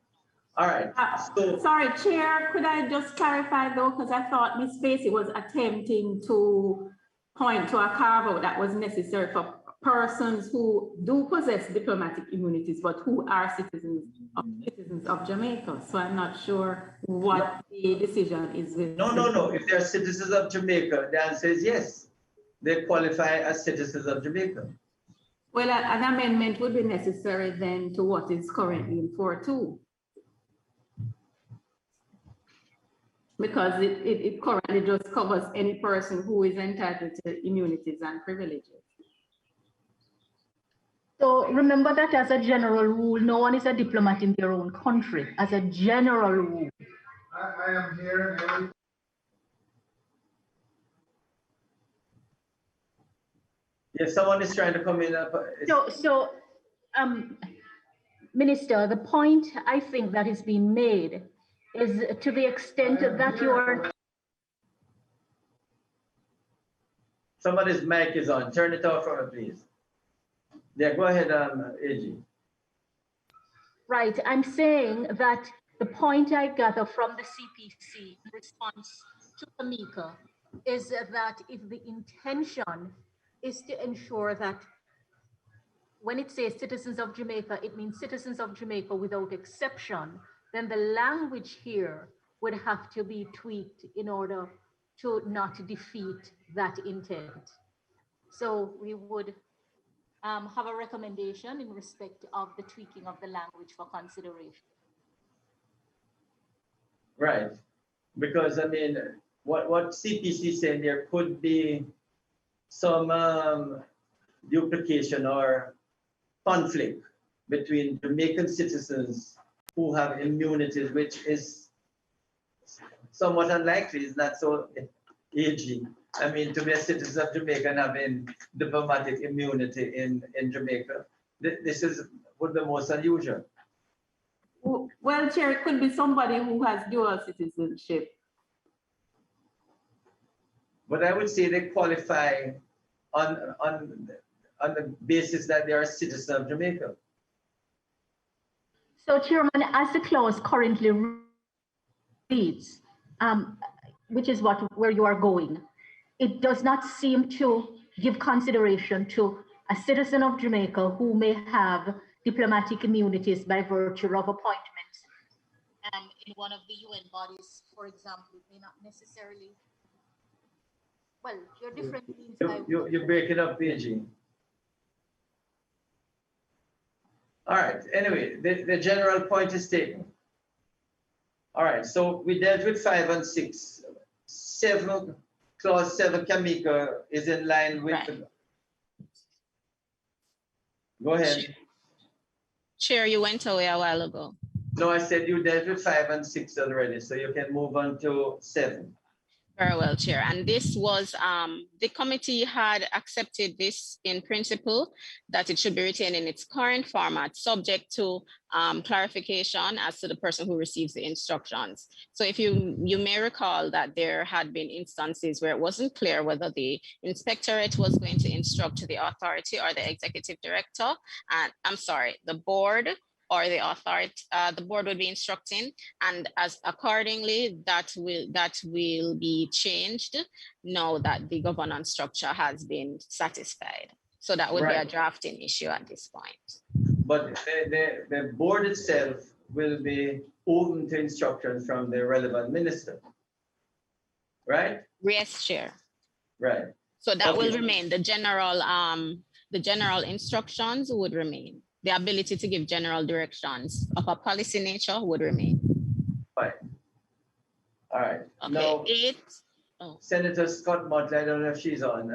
All right. So, Sorry, Chair, could I just clarify though, because I thought Ms. Spacey was attempting to point to a carve-out that was necessary for persons who do possess diplomatic immunities, but who are citizens of Jamaica. So I'm not sure what the decision is with. No. If they're citizens of Jamaica, the answer is yes. They qualify as citizens of Jamaica. Well, an amendment would be necessary then to what is currently in 4.2. Because it currently just covers any person who is entitled to immunities and privileges. So remember that as a general rule, no one is a diplomat in their own country, as a general rule. I am here. If someone is trying to come in. Minister, the point I think that is being made is to the extent that you're... Somebody's mic is on. Turn it off for me, please. Yeah, go ahead, AG. Right, I'm saying that the point I gather from the CPC in response to Tamika is that if the intention is to ensure that when it says citizens of Jamaica, it means citizens of Jamaica without exception, then the language here would have to be tweaked in order to not defeat that intent. So we would have a recommendation in respect of the tweaking of the language for consideration. Right, because I mean, what CPC saying there could be some duplication or conflict between Jamaican citizens who have immunities, which is somewhat unlikely. It's not so easy. I mean, to be a citizen of Jamaica and having diplomatic immunity in Jamaica, this would be most unusual. Well, Chair, it could be somebody who has dual citizenship. But I would say they qualify on the basis that they are citizens of Jamaica. So, Chairman, as the clause currently reads, which is where you are going, it does not seem to give consideration to a citizen of Jamaica who may have diplomatic immunities by virtue of appointments in one of the UN bodies, for example, may not necessarily. Well, you're different means by. You're breaking up, PG. All right, anyway, the general point is taken. All right, so we dealt with 5 and 6. 7, clause 7, Kamika, is in line with. Right. Go ahead. Chair, you went away a while ago. No, I said you dealt with 5 and 6 already, so you can move on to 7. Very well, Chair. And this was, the committee had accepted this in principle, that it should be retained in its current format, subject to clarification as to the person who receives the instructions. So if you may recall that there had been instances where it wasn't clear whether the inspectorate was going to instruct the authority or the executive director, and I'm sorry, the board or the authority, the board would be instructing, and as accordingly that will be changed now that the governance structure has been satisfied. So that would be a drafting issue at this point. But the board itself will be open to instructions from the relevant minister, right? Yes, Chair. Right. So that will remain. The general instructions would remain. The ability to give general directions of a policy nature would remain. Fine. All right. Okay. Now, 8. Senator Scott Motley, I don't know if she's on.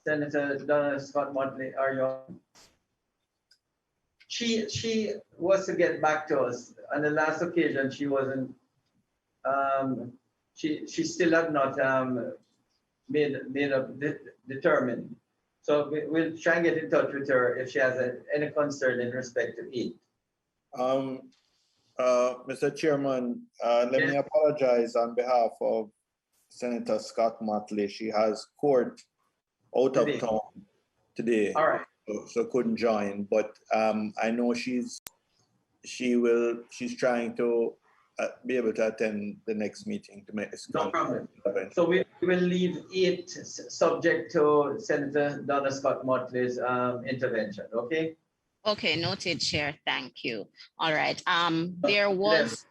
Senator Donna Scott Motley, are you on? she was to get back to us. On the last occasion, she wasn't. She still had not determined. So we'll try and get in touch with her if she has any concern in respect to it. Mr. Chairman, let me apologize on behalf of Senator Scott Motley. She has court out of town today. All right. So couldn't join, but I know she's trying to be able to attend the next meeting to make this. No problem. So we will leave it subject to Senator Donna Scott Motley's intervention. Okay. Okay, noted, Chair. Thank you. All right. There was.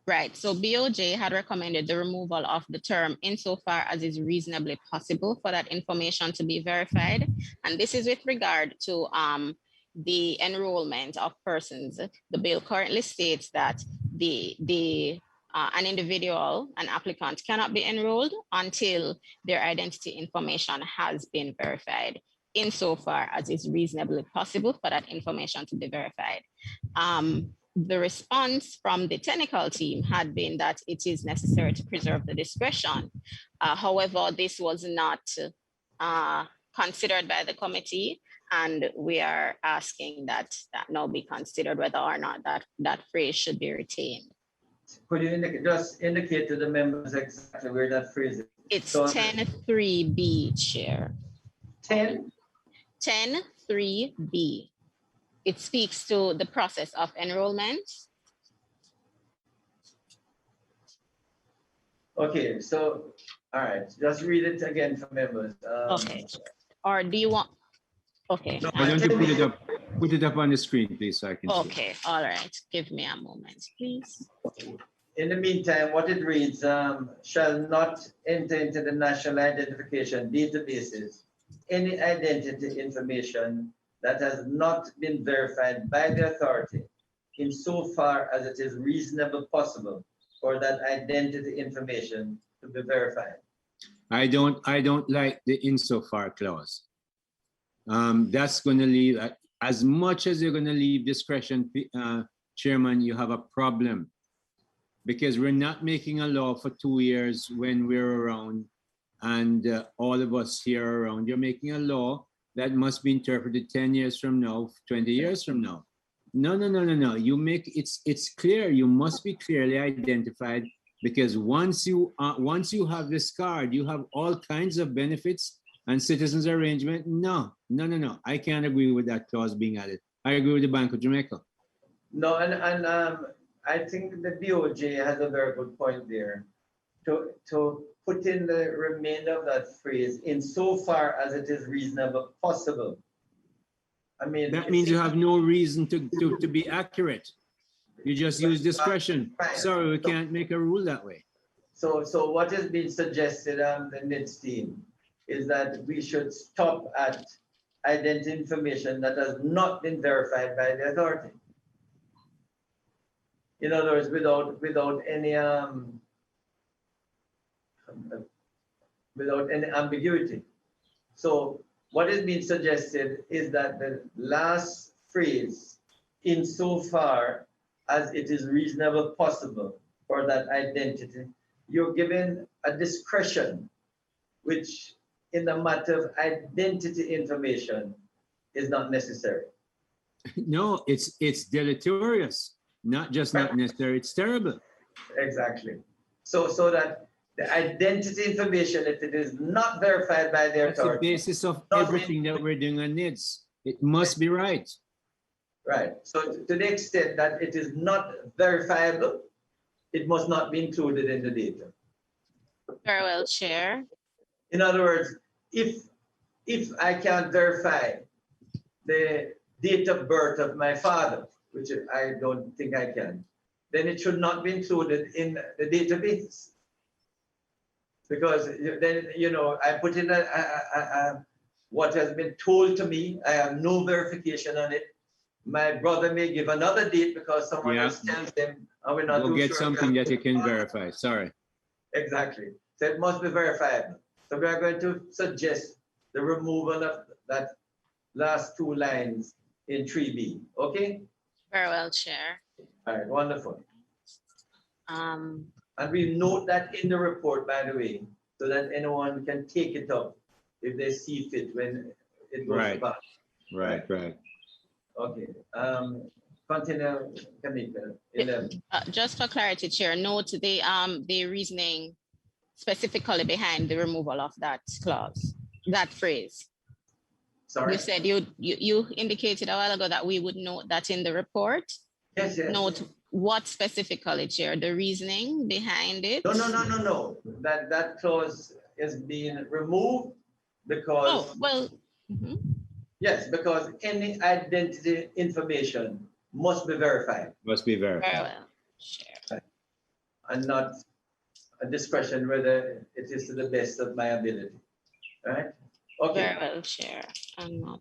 Right, so BOJ had recommended the removal of the term insofar as is reasonably possible for that information to be verified. And this is with regard to the enrollment of persons. The bill currently states that an individual, an applicant cannot be enrolled until their identity information has been verified, insofar as is reasonably possible for that information to be verified. The response from the technical team had been that it is necessary to preserve the discretion. However, this was not considered by the committee, and we are asking that now be considered whether or not that phrase should be retained. Could you just indicate to the members exactly where that phrase is? It's 10.3b, Chair. 10.3b. It speaks to the process of enrollment. Okay, so, all right, just read it again for members. Okay, or do you want, okay. No, why don't you put it up on the screen, please, so I can see. Okay, all right, give me a moment, please. In the meantime, what it reads, shall not enter into the national identification databases any identity information that has not been verified by the authority insofar as it is reasonably possible for that identity information to be verified. I don't like the insofar clause. That's going to leave, as much as you're going to leave discretion, Chairman, you have a problem, because we're not making a law for 2 years when we're around and all of us here are around. You're making a law that must be interpreted 10 years from now, 20 years from now. No. You make it's clear. You must be clearly identified, because once you have this card, you have all kinds of benefits and citizens arrangement. No. I can't agree with that clause being added. I agree with the Bank of Jamaica. No, and I think the BOJ has a very good point there. To put in the remainder of that phrase, insofar as it is reasonable possible. I mean, that means you have no reason to be accurate. You just use discretion. Sorry, we can't make a rule that way. So what is being suggested on the NIDS team is that we should stop at identity information that has not been verified by the authority. In other words, without any ambiguity. So what is being suggested is that the last phrase, insofar as it is reasonable possible for that identity, you're given a discretion, which in the matter of identity information is not necessary. No, it's deleterious, not just not necessary, it's terrible. Exactly. So that the identity information, if it is not verified by the authority. That's the basis of everything that we're doing on NIDS. It must be right. Right. So to the extent that it is not verifiable, it must not be included in the data. Very well, Chair. In other words, if I can't verify the date of birth of my father, which I don't think I can, then it should not be included in the database. Because then, I put in what has been told to me, I have no verification on it. My brother may give another date because someone else tells them, and we're not We'll get something that you can verify, sorry. Exactly, so it must be verifiable. So we are going to suggest the removal of that last two lines, in 3B. Okay? Very well, Chair. All right, wonderful. Um, And we note that in the report, by the way, so that anyone can take it up if they see fit when it goes Right. back. Right, right. Okay. Continue, Kamika. 11. just for clarity, Chair, note the reasoning specifically behind the removal of that clause, that phrase. Sorry? You said you indicated a while ago that we would note that in the report. Yes, yes. Note what specifically, Chair, the reasoning behind it? No. That clause is being removed because. Oh, well. Yes, because any identity information must be verified. Must be verified. Very well, Chair. And not a discretion whether it is to the best of my ability. Right? Okay. Very well, Chair. I'm not.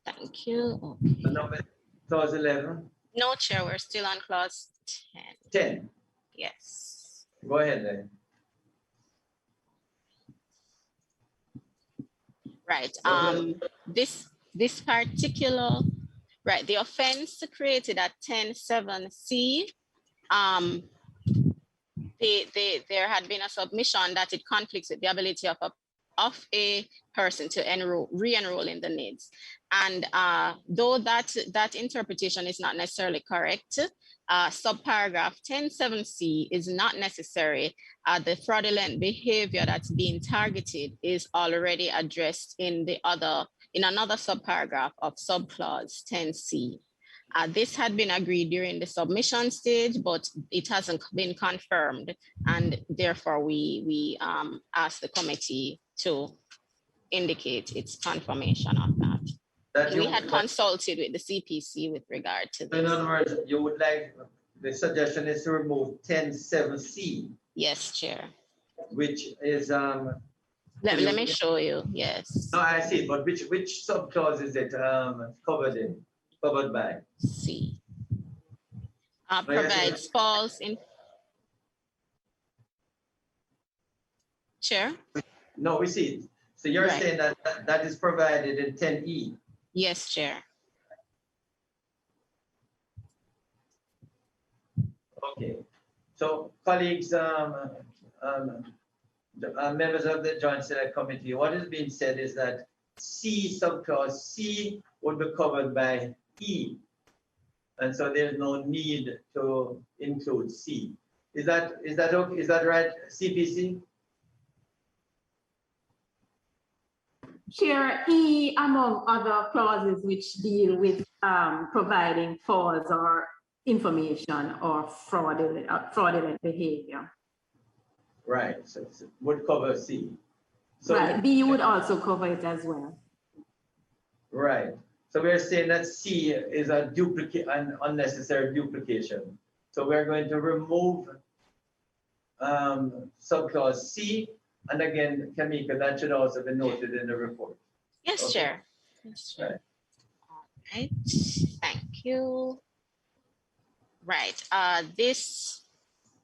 Thank you. Okay. Clause 11. No, Chair, we're still on clause 10. 10. Yes. Go ahead then. Right. This particular, right, the offense created at 10.7c, there had been a submission that it conflicts with the ability of a person to re-enroll in the NIDS. And though that interpretation is not necessarily correct, subparagraph 10.7c is not necessary. The fraudulent behavior that's being targeted is already addressed in another subparagraph of subclause 10c. This had been agreed during the submission stage, but it hasn't been confirmed, and therefore we asked the committee to indicate its confirmation of that. We had consulted with the CPC with regard to this. In other words, you would like, the suggestion is to remove 10.7c. Yes, Chair. Which is let me show you. Yes. No, I see, but which subclause is it covered by? C. Provides false in. Chair? No, we see it. So you're Right. saying that is provided in 10E. Yes, Chair. Okay. So colleagues, members of the Joint Select Committee, what is being said is that C, subclause C, would be covered by E. And so there's no need to include C. Is that okay? Is that right, CPC? Chair, E, among other clauses which deal with providing false or information or fraudulent behavior. Right, so it would cover C. So right, B would also cover it as well. Right, so we're saying that C is an unnecessary duplication. So we're going to remove subclause C. And again, Kamika, that should also be noted in the report. Yes, okay. Chair. Yes, Chair. Right. All right, thank you. Right, this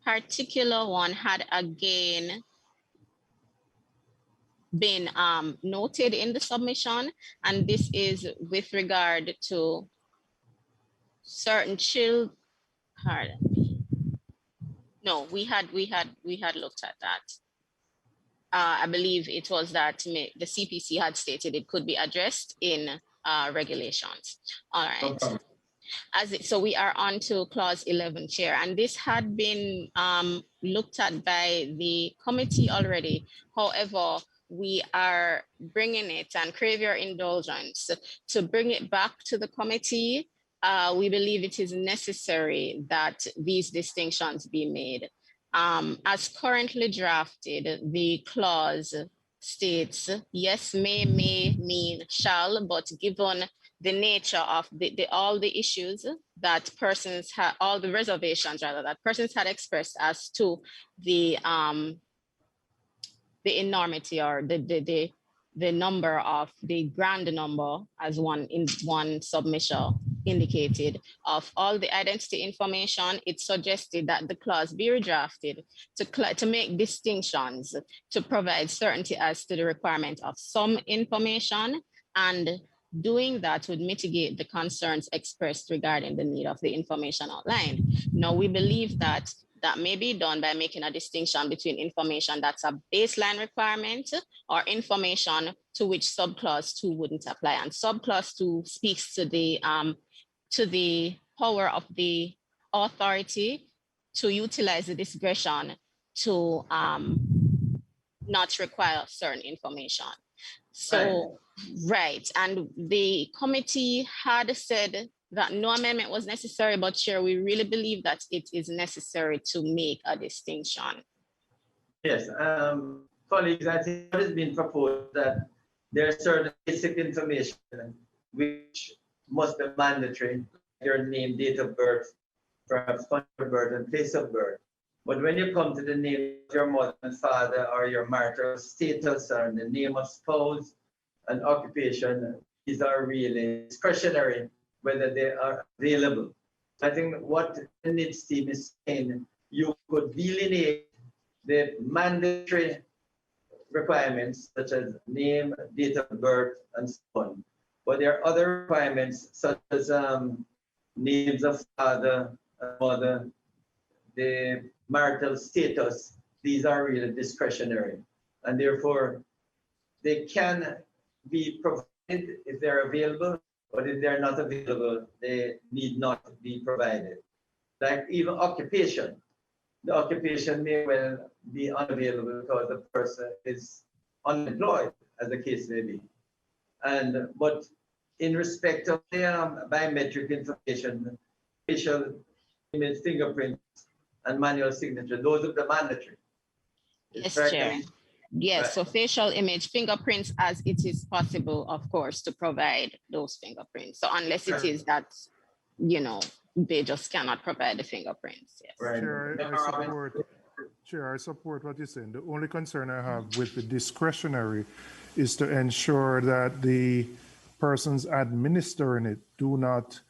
particular one had again been noted in the submission, and this is with regard to certain children. Pardon me. No, we had looked at that. I believe it was that the CPC had stated it could be addressed in regulations. All right. Okay. So we are on to clause 11, Chair, and this had been looked at by the committee already. However, we are bringing it and crave your indulgence to bring it back to the committee. We believe it is necessary that these distinctions be made. As currently drafted, the clause states, yes, may mean shall, but given the nature of all the issues that persons have, all the reservations rather, that persons had expressed as to the enormity or the number of the grand number, as one submission indicated, of all the identity information, it suggested that the clause be redrafted to make distinctions, to provide certainty as to the requirement of some information and doing that would mitigate the concerns expressed regarding the need of the information outlined. Now, we believe that that may be done by making a distinction between information that's a baseline requirement or information to which subclause 2 wouldn't apply. And subclause 2 speaks to the power of the authority to utilize the discretion to not require certain information. So, right. And the committee had said that no amendment was necessary, but Chair, we really believe that it is necessary to make a distinction. Yes, colleagues, I think what has been proposed that there are certain basic information which must be mandatory, your name, date of birth, perhaps country of birth and place of birth. But when you come to the name of your mother and father or your marital status or the name of spouse and occupation, these are really discretionary, whether they are available. I think what the NIDS team is saying, you could delineate the mandatory requirements such as name, date of birth, and so on. But there are other requirements such as names of father and mother, the marital status. These are really discretionary, and therefore they can be provided if they're available, but if they're not available, they need not be provided. Like even occupation. The occupation may well be unavailable because the person is unemployed, as the case may be. But in respect of the biometric information, facial image, fingerprints, and manual signature, those are the mandatory. Yes, Chair. Yes, right. So facial image, fingerprints, as it is possible, of course, to provide those fingerprints. So unless it is that, you know, they just cannot provide the fingerprints. Yes. Right. Chair, I support what you're saying. The only concern I have with the discretionary is to ensure that the persons administering it do not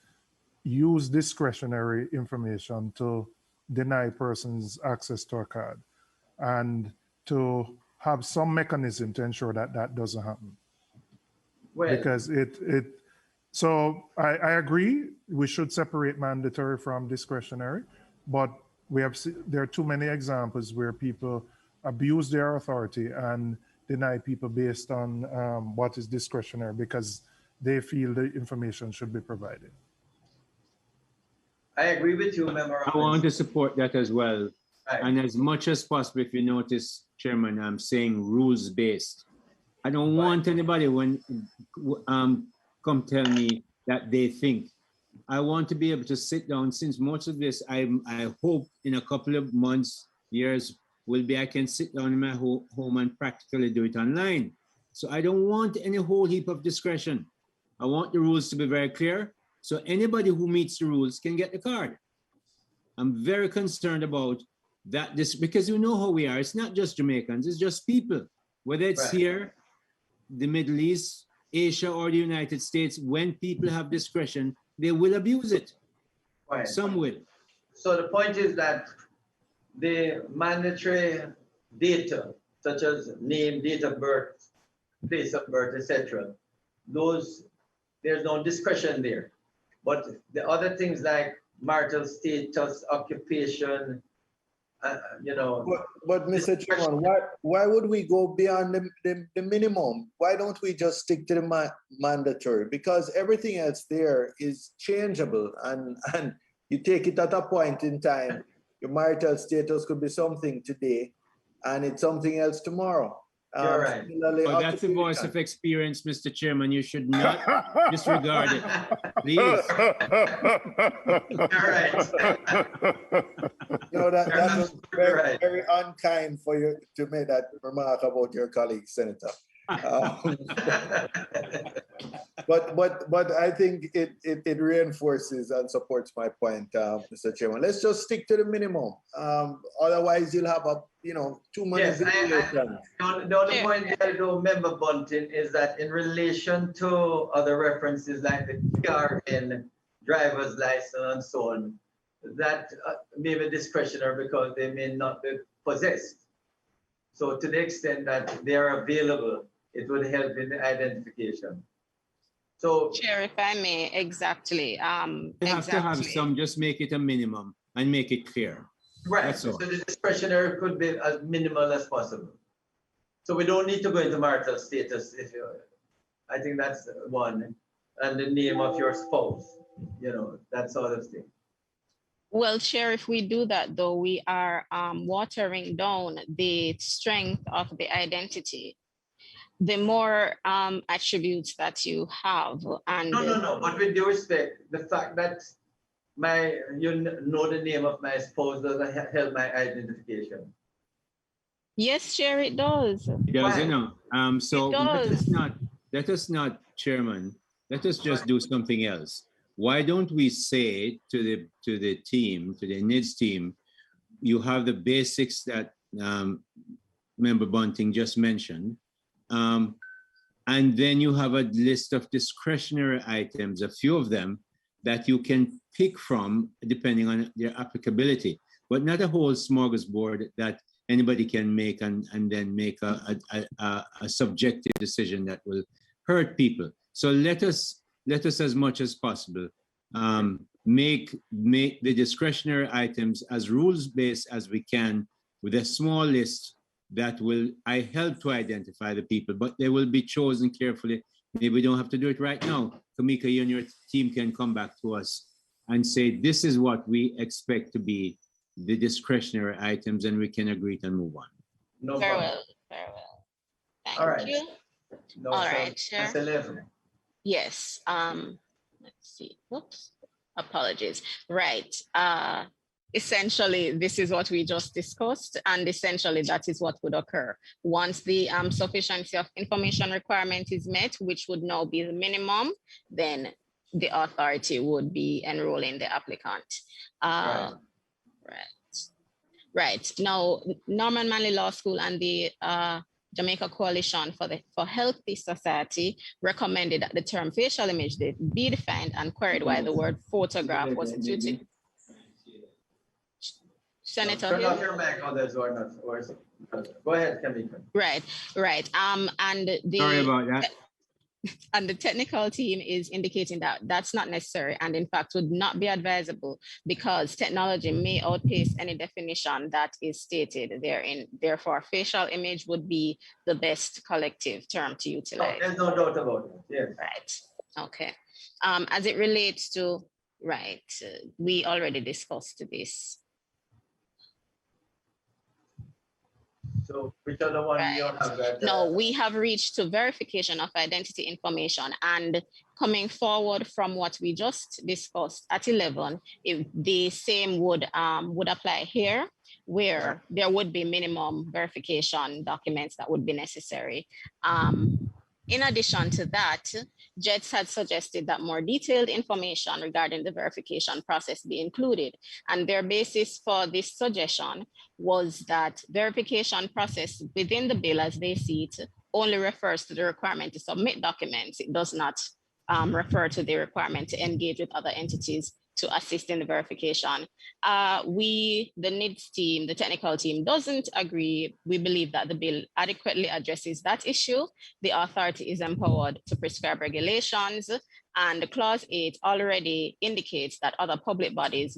use discretionary information to deny persons access to a card, and to have some mechanism to ensure that that doesn't happen. Well, because so I agree, we should separate mandatory from discretionary, but there are too many examples where people abuse their authority and deny people based on what is discretionary because they feel the information should be provided. I agree with you, Member. I want to support that as well. Right. And as much as possible, if you notice, Chairman, I'm saying rules-based. I don't want anybody when come tell me that they think. I want to be able to sit down, since most of this, I hope in a couple of months, years, I can sit down in my home and practically do it online. So I don't want any whole heap of discretion. I want the rules to be very clear. So anybody who meets the rules can get the card. I'm very concerned about that, because you know how we are. It's not just Jamaicans, it's just people. Whether it's here, the Middle East, Asia, or the United States, when people have discretion, they will abuse it. Right. Some will. So the point is that the mandatory data, such as name, date of birth, place of birth, etc., there's no discretion there. But the other things like marital status, occupation, you know. But Mr. Chairman, why would we go beyond the minimum? Why don't we just stick to the mandatory? Because everything else there is changeable, and you take it at a point in time. Your marital status could be something today, and it's something else tomorrow. You're right. But that's the voice of experience, Mr. Chairman. You should not disregard it. Please. You're right. You know, that was very, very unkind for you to make that remark about your colleague, Senator. But I think it reinforces and supports my point, Mr. Chairman. Let's just stick to the minimum. Otherwise, you'll have too many. Yes, the only point I do, Member Bunting, is that in relation to other references like the PRN, driver's license, and so on, that may be discretionary because they may not be possessed. So to the extent that they are available, it would help in the identification. So Chair, if I may, exactly. You have to have some, just make it a minimum and make it clear. Right, That's so all. the discretionary could be as minimal as possible. So we don't need to go into marital status if you, I think that's one, and the name of your spouse, you know, that sort of thing. Well, Chair, if we do that, though, we are watering down the strength of the identity. The more attributes that you have, and No, but with due respect, the fact that you know the name of my spouse doesn't help my identification. Yes, Chair, it does. It does, you know. So It does. let us not, Chairman, let us just do something else. Why don't we say to the team, to the NIDS team, you have the basics that Member Bunting just mentioned, and then you have a list of discretionary items, a few of them that you can pick from depending on their applicability, but not a whole smorgasbord that anybody can make and then make a subjective decision that will hurt people. So let us as much as possible make the discretionary items as rules-based as we can, with a small list that will help to identify the people, but they will be chosen carefully. Maybe we don't have to do it right now. Kamika, you and your team can come back to us and say, this is what we expect to be the discretionary items, and we can agree to move on. No Very problem. well, very well. Thank All right. you. No, All so right, Chair. that's 11. Yes. Let's see. Whoops. Apologies. Right. Essentially, this is what we just discussed, and essentially that is what would occur once the sufficiency of information requirement is met, which would now be the minimum. Then the authority would be enrolling the applicant. Right. Now, Norman Manley Law School and the Jamaica Coalition for Healthy Society recommended that the term facial image be defined and queried why the word photograph was utilized. Senator Turn Hill? off your mic, others who are not. Go ahead, Kamika. Right. And Sorry about that. And the technical team is indicating that that's not necessary, and in fact would not be advisable, because technology may outpace any definition that is stated therein. Therefore, facial image would be the best collective term to utilize. There's no doubt about it. Yes. Right. Okay. As it relates to, we already discussed this. So which other one you have that? No, we have reached to verification of identity information, and coming forward from what we just discussed at 11, the same would apply here, where there would be minimum verification documents that would be necessary. In addition to that, JETS had suggested that more detailed information regarding the verification process be included. And their basis for this suggestion was that verification process within the bill, as they see it, only refers to the requirement to submit documents. It does not refer to the requirement to engage with other entities to assist in the verification. The NIDS team, the technical team, doesn't agree. We believe that the bill adequately addresses that issue. The authority is empowered to prescribe regulations, and Clause 8 already indicates that other public bodies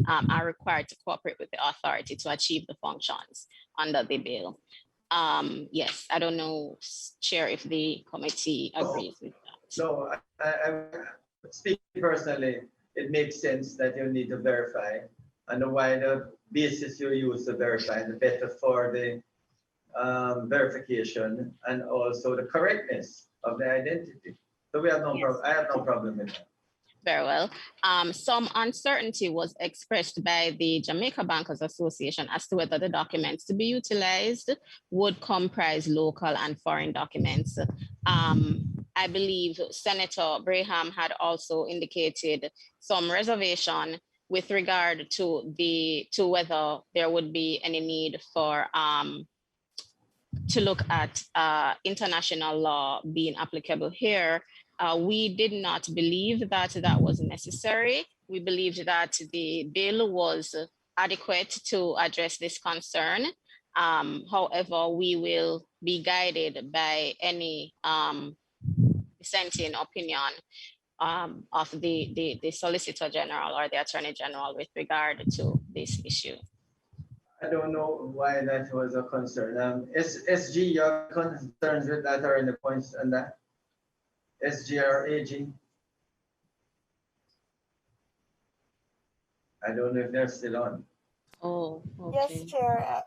are required to cooperate with the authority to achieve the functions under the bill. Yes, I don't know, Chair, if the committee agrees with that. No, I speak personally. It makes sense that you need to verify, and the wider basis you use to verify, the better for the verification and also the correctness of the identity. So we have no problem. I have no problem with that. Very well. Some uncertainty was expressed by the Jamaica Bankers Association as to whether the documents to be utilized would comprise local and foreign documents. I believe Senator Braham had also indicated some reservation with regard to whether there would be any need for to look at international law being applicable here. We did not believe that was necessary. We believed that the bill was adequate to address this concern. However, we will be guided by any dissenting opinion of the Solicitor General or the Attorney General with regard to this issue. I don't know why that was a concern. SG, your concerns with that are in the points on that? SG or AG? I don't know if they're still on. Oh, okay. Yes, Chair.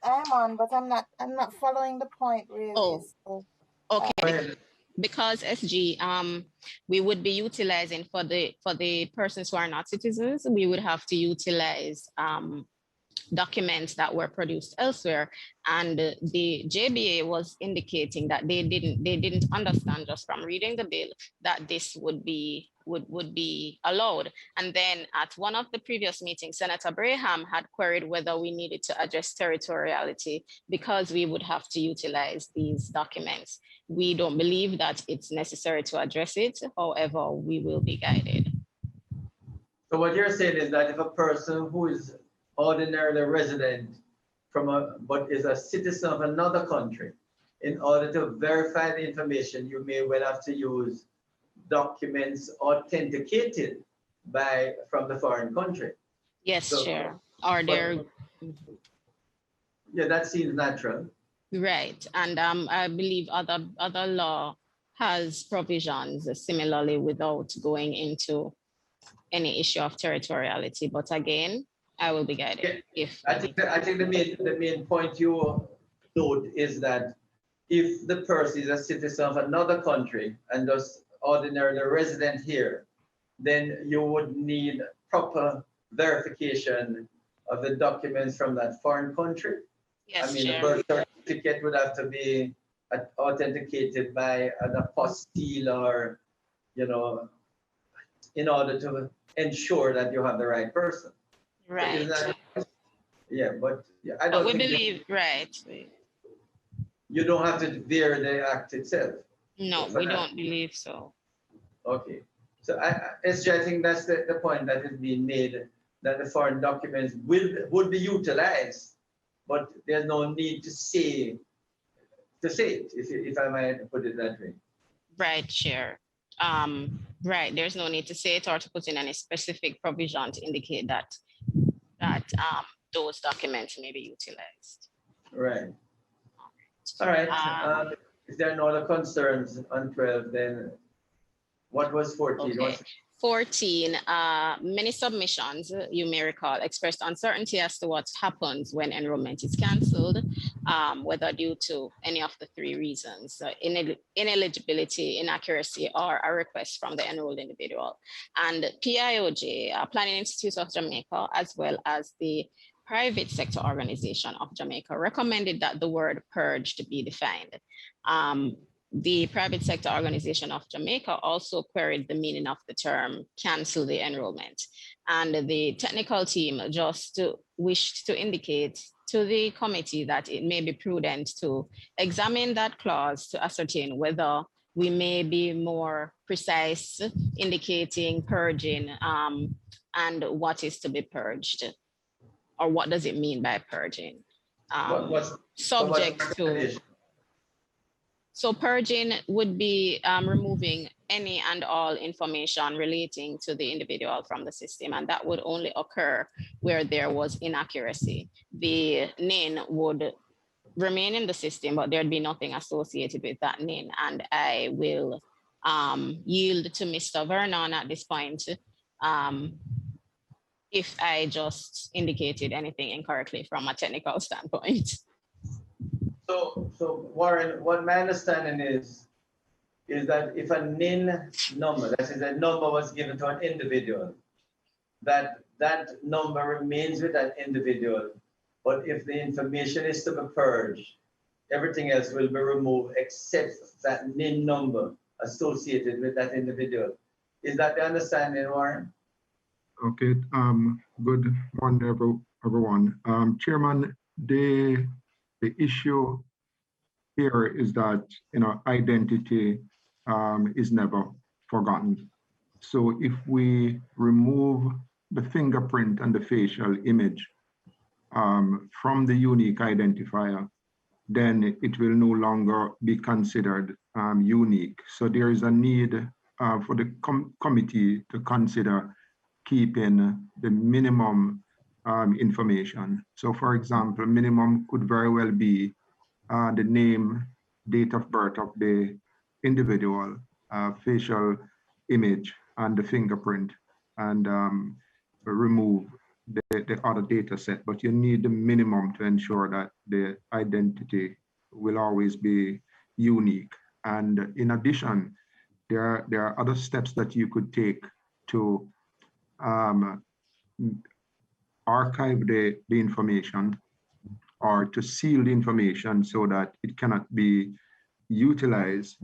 I'm on, but I'm not following the point really. Oh, so, okay. Because SG, we would be utilizing for the persons who are not citizens, we would have to utilize documents that were produced elsewhere, and the JBA was indicating that they didn't understand just from reading the bill that this would be allowed. And then at one of the previous meetings, Senator Braham had queried whether we needed to address territoriality because we would have to utilize these documents. We don't believe that it's necessary to address it. However, we will be guided. So what you're saying is that if a person who is ordinarily resident but is a citizen of another country, in order to verify the information, you may well have to use documents authenticated from the foreign country. Yes, So, Chair. Or they're yeah, that seems natural. right, and I believe other law has provisions similarly without going into any issue of territoriality. But again, I will be guided. If I think the main point you note is that if the person is a citizen of another country and thus ordinarily resident here, then you would need proper verification of the documents from that foreign country. Yes, I mean, Chair. the birth certificate would have to be authenticated by an apostille or, in order to ensure that you have the right person. Right. Yeah, but I But don't we think believe, right. you don't have to veer the act itself. No, we don't believe so. Okay. So SJ, I think that's the point that is being made, that the foreign documents would be utilized, but there's no need to say it, if I might put it that way. Right, Chair. Right, there's no need to say it or to put in any specific provision to indicate that those documents may be utilized. Right. All right. If there are no other concerns on 12, then what was 14? Okay. 14, many submissions, you may recall, expressed uncertainty as to what happens when enrollment is canceled, whether due to any of the three reasons, ineligibility, inaccuracy, or a request from the enrolled individual. And PIOJ, Planning Institute of Jamaica, as well as the Private Sector Organization of Jamaica, recommended that the word purged be defined. The Private Sector Organization of Jamaica also queried the meaning of the term cancel the enrollment. And the technical team just wished to indicate to the committee that it may be prudent to examine that clause to ascertain whether we may be more precise, indicating purging and what is to be purged, or what does it mean by purging? Subject to. So purging would be removing any and all information relating to the individual from the system, and that would only occur where there was inaccuracy. The NIN would remain in the system, but there'd be nothing associated with that NIN. And I will yield to Mr. Vernon at this point if I just indicated anything incorrectly from a technical standpoint. So Warren, what my understanding is that if a NIN number, that is a number was given to an individual, that number remains with that individual. But if the information is to be purged, everything else will be removed except that NIN number associated with that individual. Is that the understanding, Warren? Okay. Good morning, everyone. Chairman, the issue here is that identity is never forgotten. So if we remove the fingerprint and the facial image from the unique identifier, then it will no longer be considered unique. So there is a need for the committee to consider keeping the minimum information. So for example, minimum could very well be the name, date of birth of the individual, facial image, and the fingerprint, and remove the other data set. But you need the minimum to ensure that the identity will always be unique. And in addition, there are other steps that you could take to archive the information or to seal the information so that it cannot be utilized,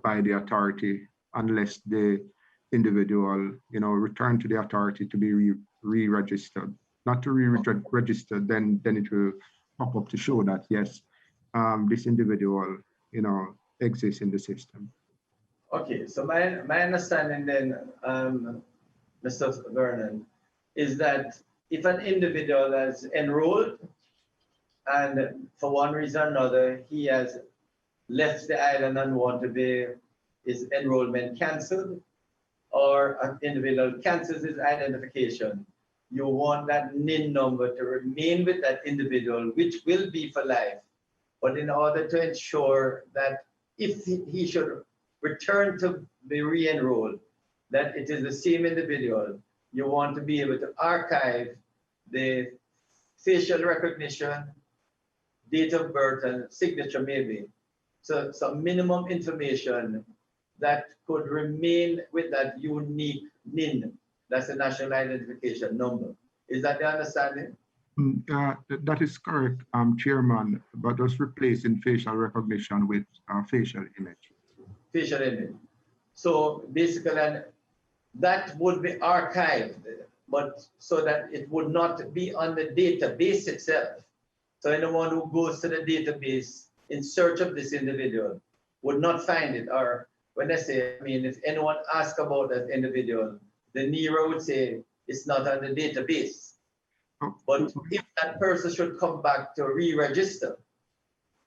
by the authority unless the individual, return to the authority to be re-registered. Not to re-register, then it will pop up to show that yes, this individual, exists in the system. Okay, so my understanding then, Mr. Vernon, is that if an individual has enrolled and for one reason or another, he has left the island and want to be his enrollment cancelled, or an individual cancels his identification, you want that NIN number to remain with that individual, which will be for life. But in order to ensure that if he should return to be re-enrolled, that it is the same individual, you want to be able to archive the facial recognition, date of birth, and signature maybe. So some minimum information that could remain with that unique NIN, that's the national identification number. Is that the understanding? That is correct, Chairman, but just replacing facial recognition with facial image. Facial image. So basically, that would be archived, but so that it would not be on the database itself. So anyone who goes to the database in search of this individual would not find it. Or when I say, if anyone asks about that individual, the NERA would say it's not on the database. But if that person should come back to re-register,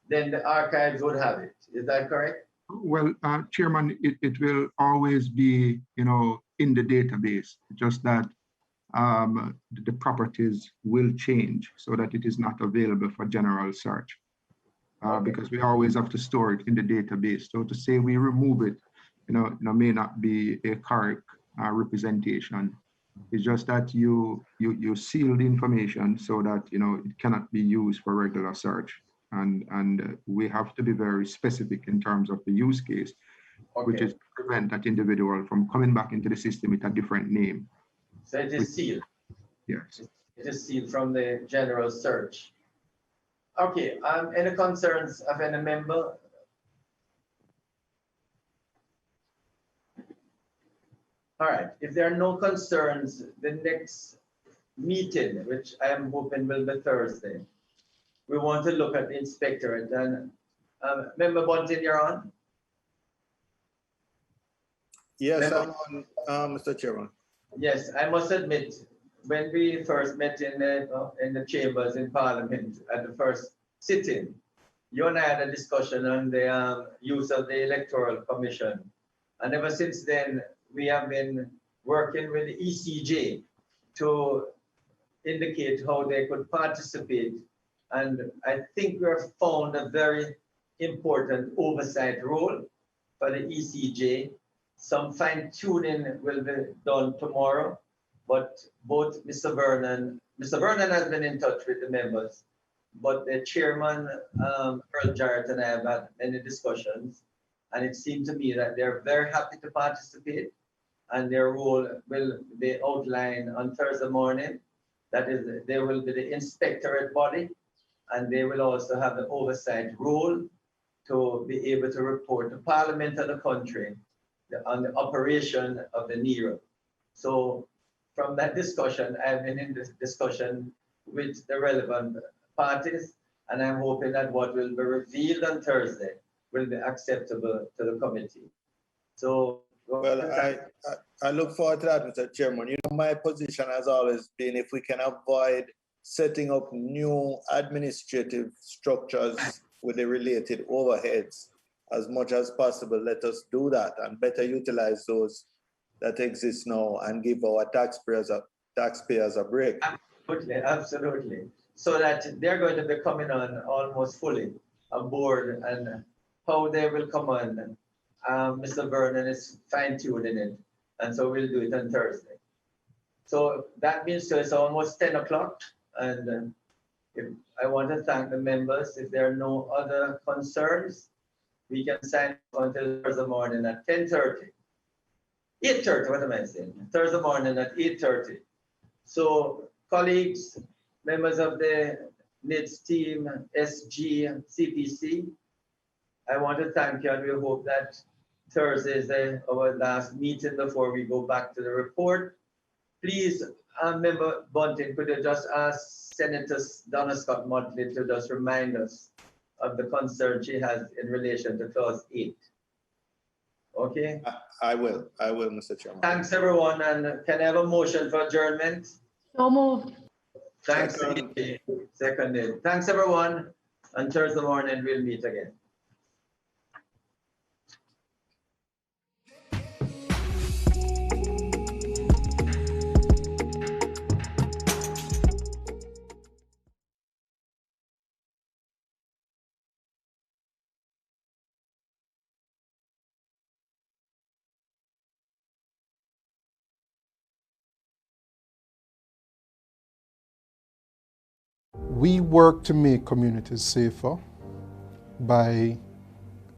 then the archives would have it. Is that correct? Well, Chairman, it will always be, in the database, just that the properties will change so that it is not available for general search. Because we always have to store it in the database. So to say we remove it, may not be a correct representation. It's just that you seal the information so that it cannot be used for regular search, and we have to be very specific in terms of the use case, which is to prevent that individual from coming back into the system with a different name. So it is sealed. Yes. It is sealed from the general search. Okay. Any concerns of any member? All right, if there are no concerns, the next meeting, which I am hoping will be Thursday, we want to look at the inspectorate. And Member Bunting, you're on? Yes, I'm on, Mr. Chairman. Yes, I must admit, when we first met in the chambers in Parliament at the first sitting, you and I had a discussion on the use of the Electoral Commission. And ever since then, we have been working with the ECJ to indicate how they could participate. And I think we have found a very important oversight role for the ECJ. Some fine tuning will be done tomorrow, but both Mr. Vernon has been in touch with the members, but the chairman, Earl Jarrett, and I have had many discussions. And it seemed to me that they're very happy to participate, and their role will be outlined on Thursday morning. That is, they will be the inspectorate body, and they will also have the oversight role to be able to report to Parliament of the country on the operation of the NERA. So from that discussion, I've been in this discussion with the relevant parties, and I'm hoping that what will be revealed on Thursday will be acceptable to the committee. So, well, I look forward to that, Mr. Chairman. My position has always been if we can avoid setting up new administrative structures with the related overheads as much as possible. Let us do that and better utilize those that exist now and give our taxpayers a break. Absolutely, absolutely. So that they're going to be coming on almost fully on board, and how they will come on. Mr. Vernon is fine-tuning it, and so we'll do it on Thursday. So that means it's almost 10 o'clock, and I want to thank the members. If there are no other concerns, we can sign until Thursday morning at 10:30. 8:30, what am I saying? Thursday morning at 8:30. So colleagues, members of the NIDS team, SG, CPC, I want to thank you, and we hope that Thursday is our last meeting before we go back to the report. Please, Member Bunting, could you just ask Senator Donna Scott Motley to just remind us of the concern she has in relation to clause 8. Okay? I will, Mr. Chairman. Thanks, everyone, and can I have a motion for adjournment? So moved. Thanks, seconded. Thanks, everyone. On Thursday morning, we'll meet again. We work to make communities safer by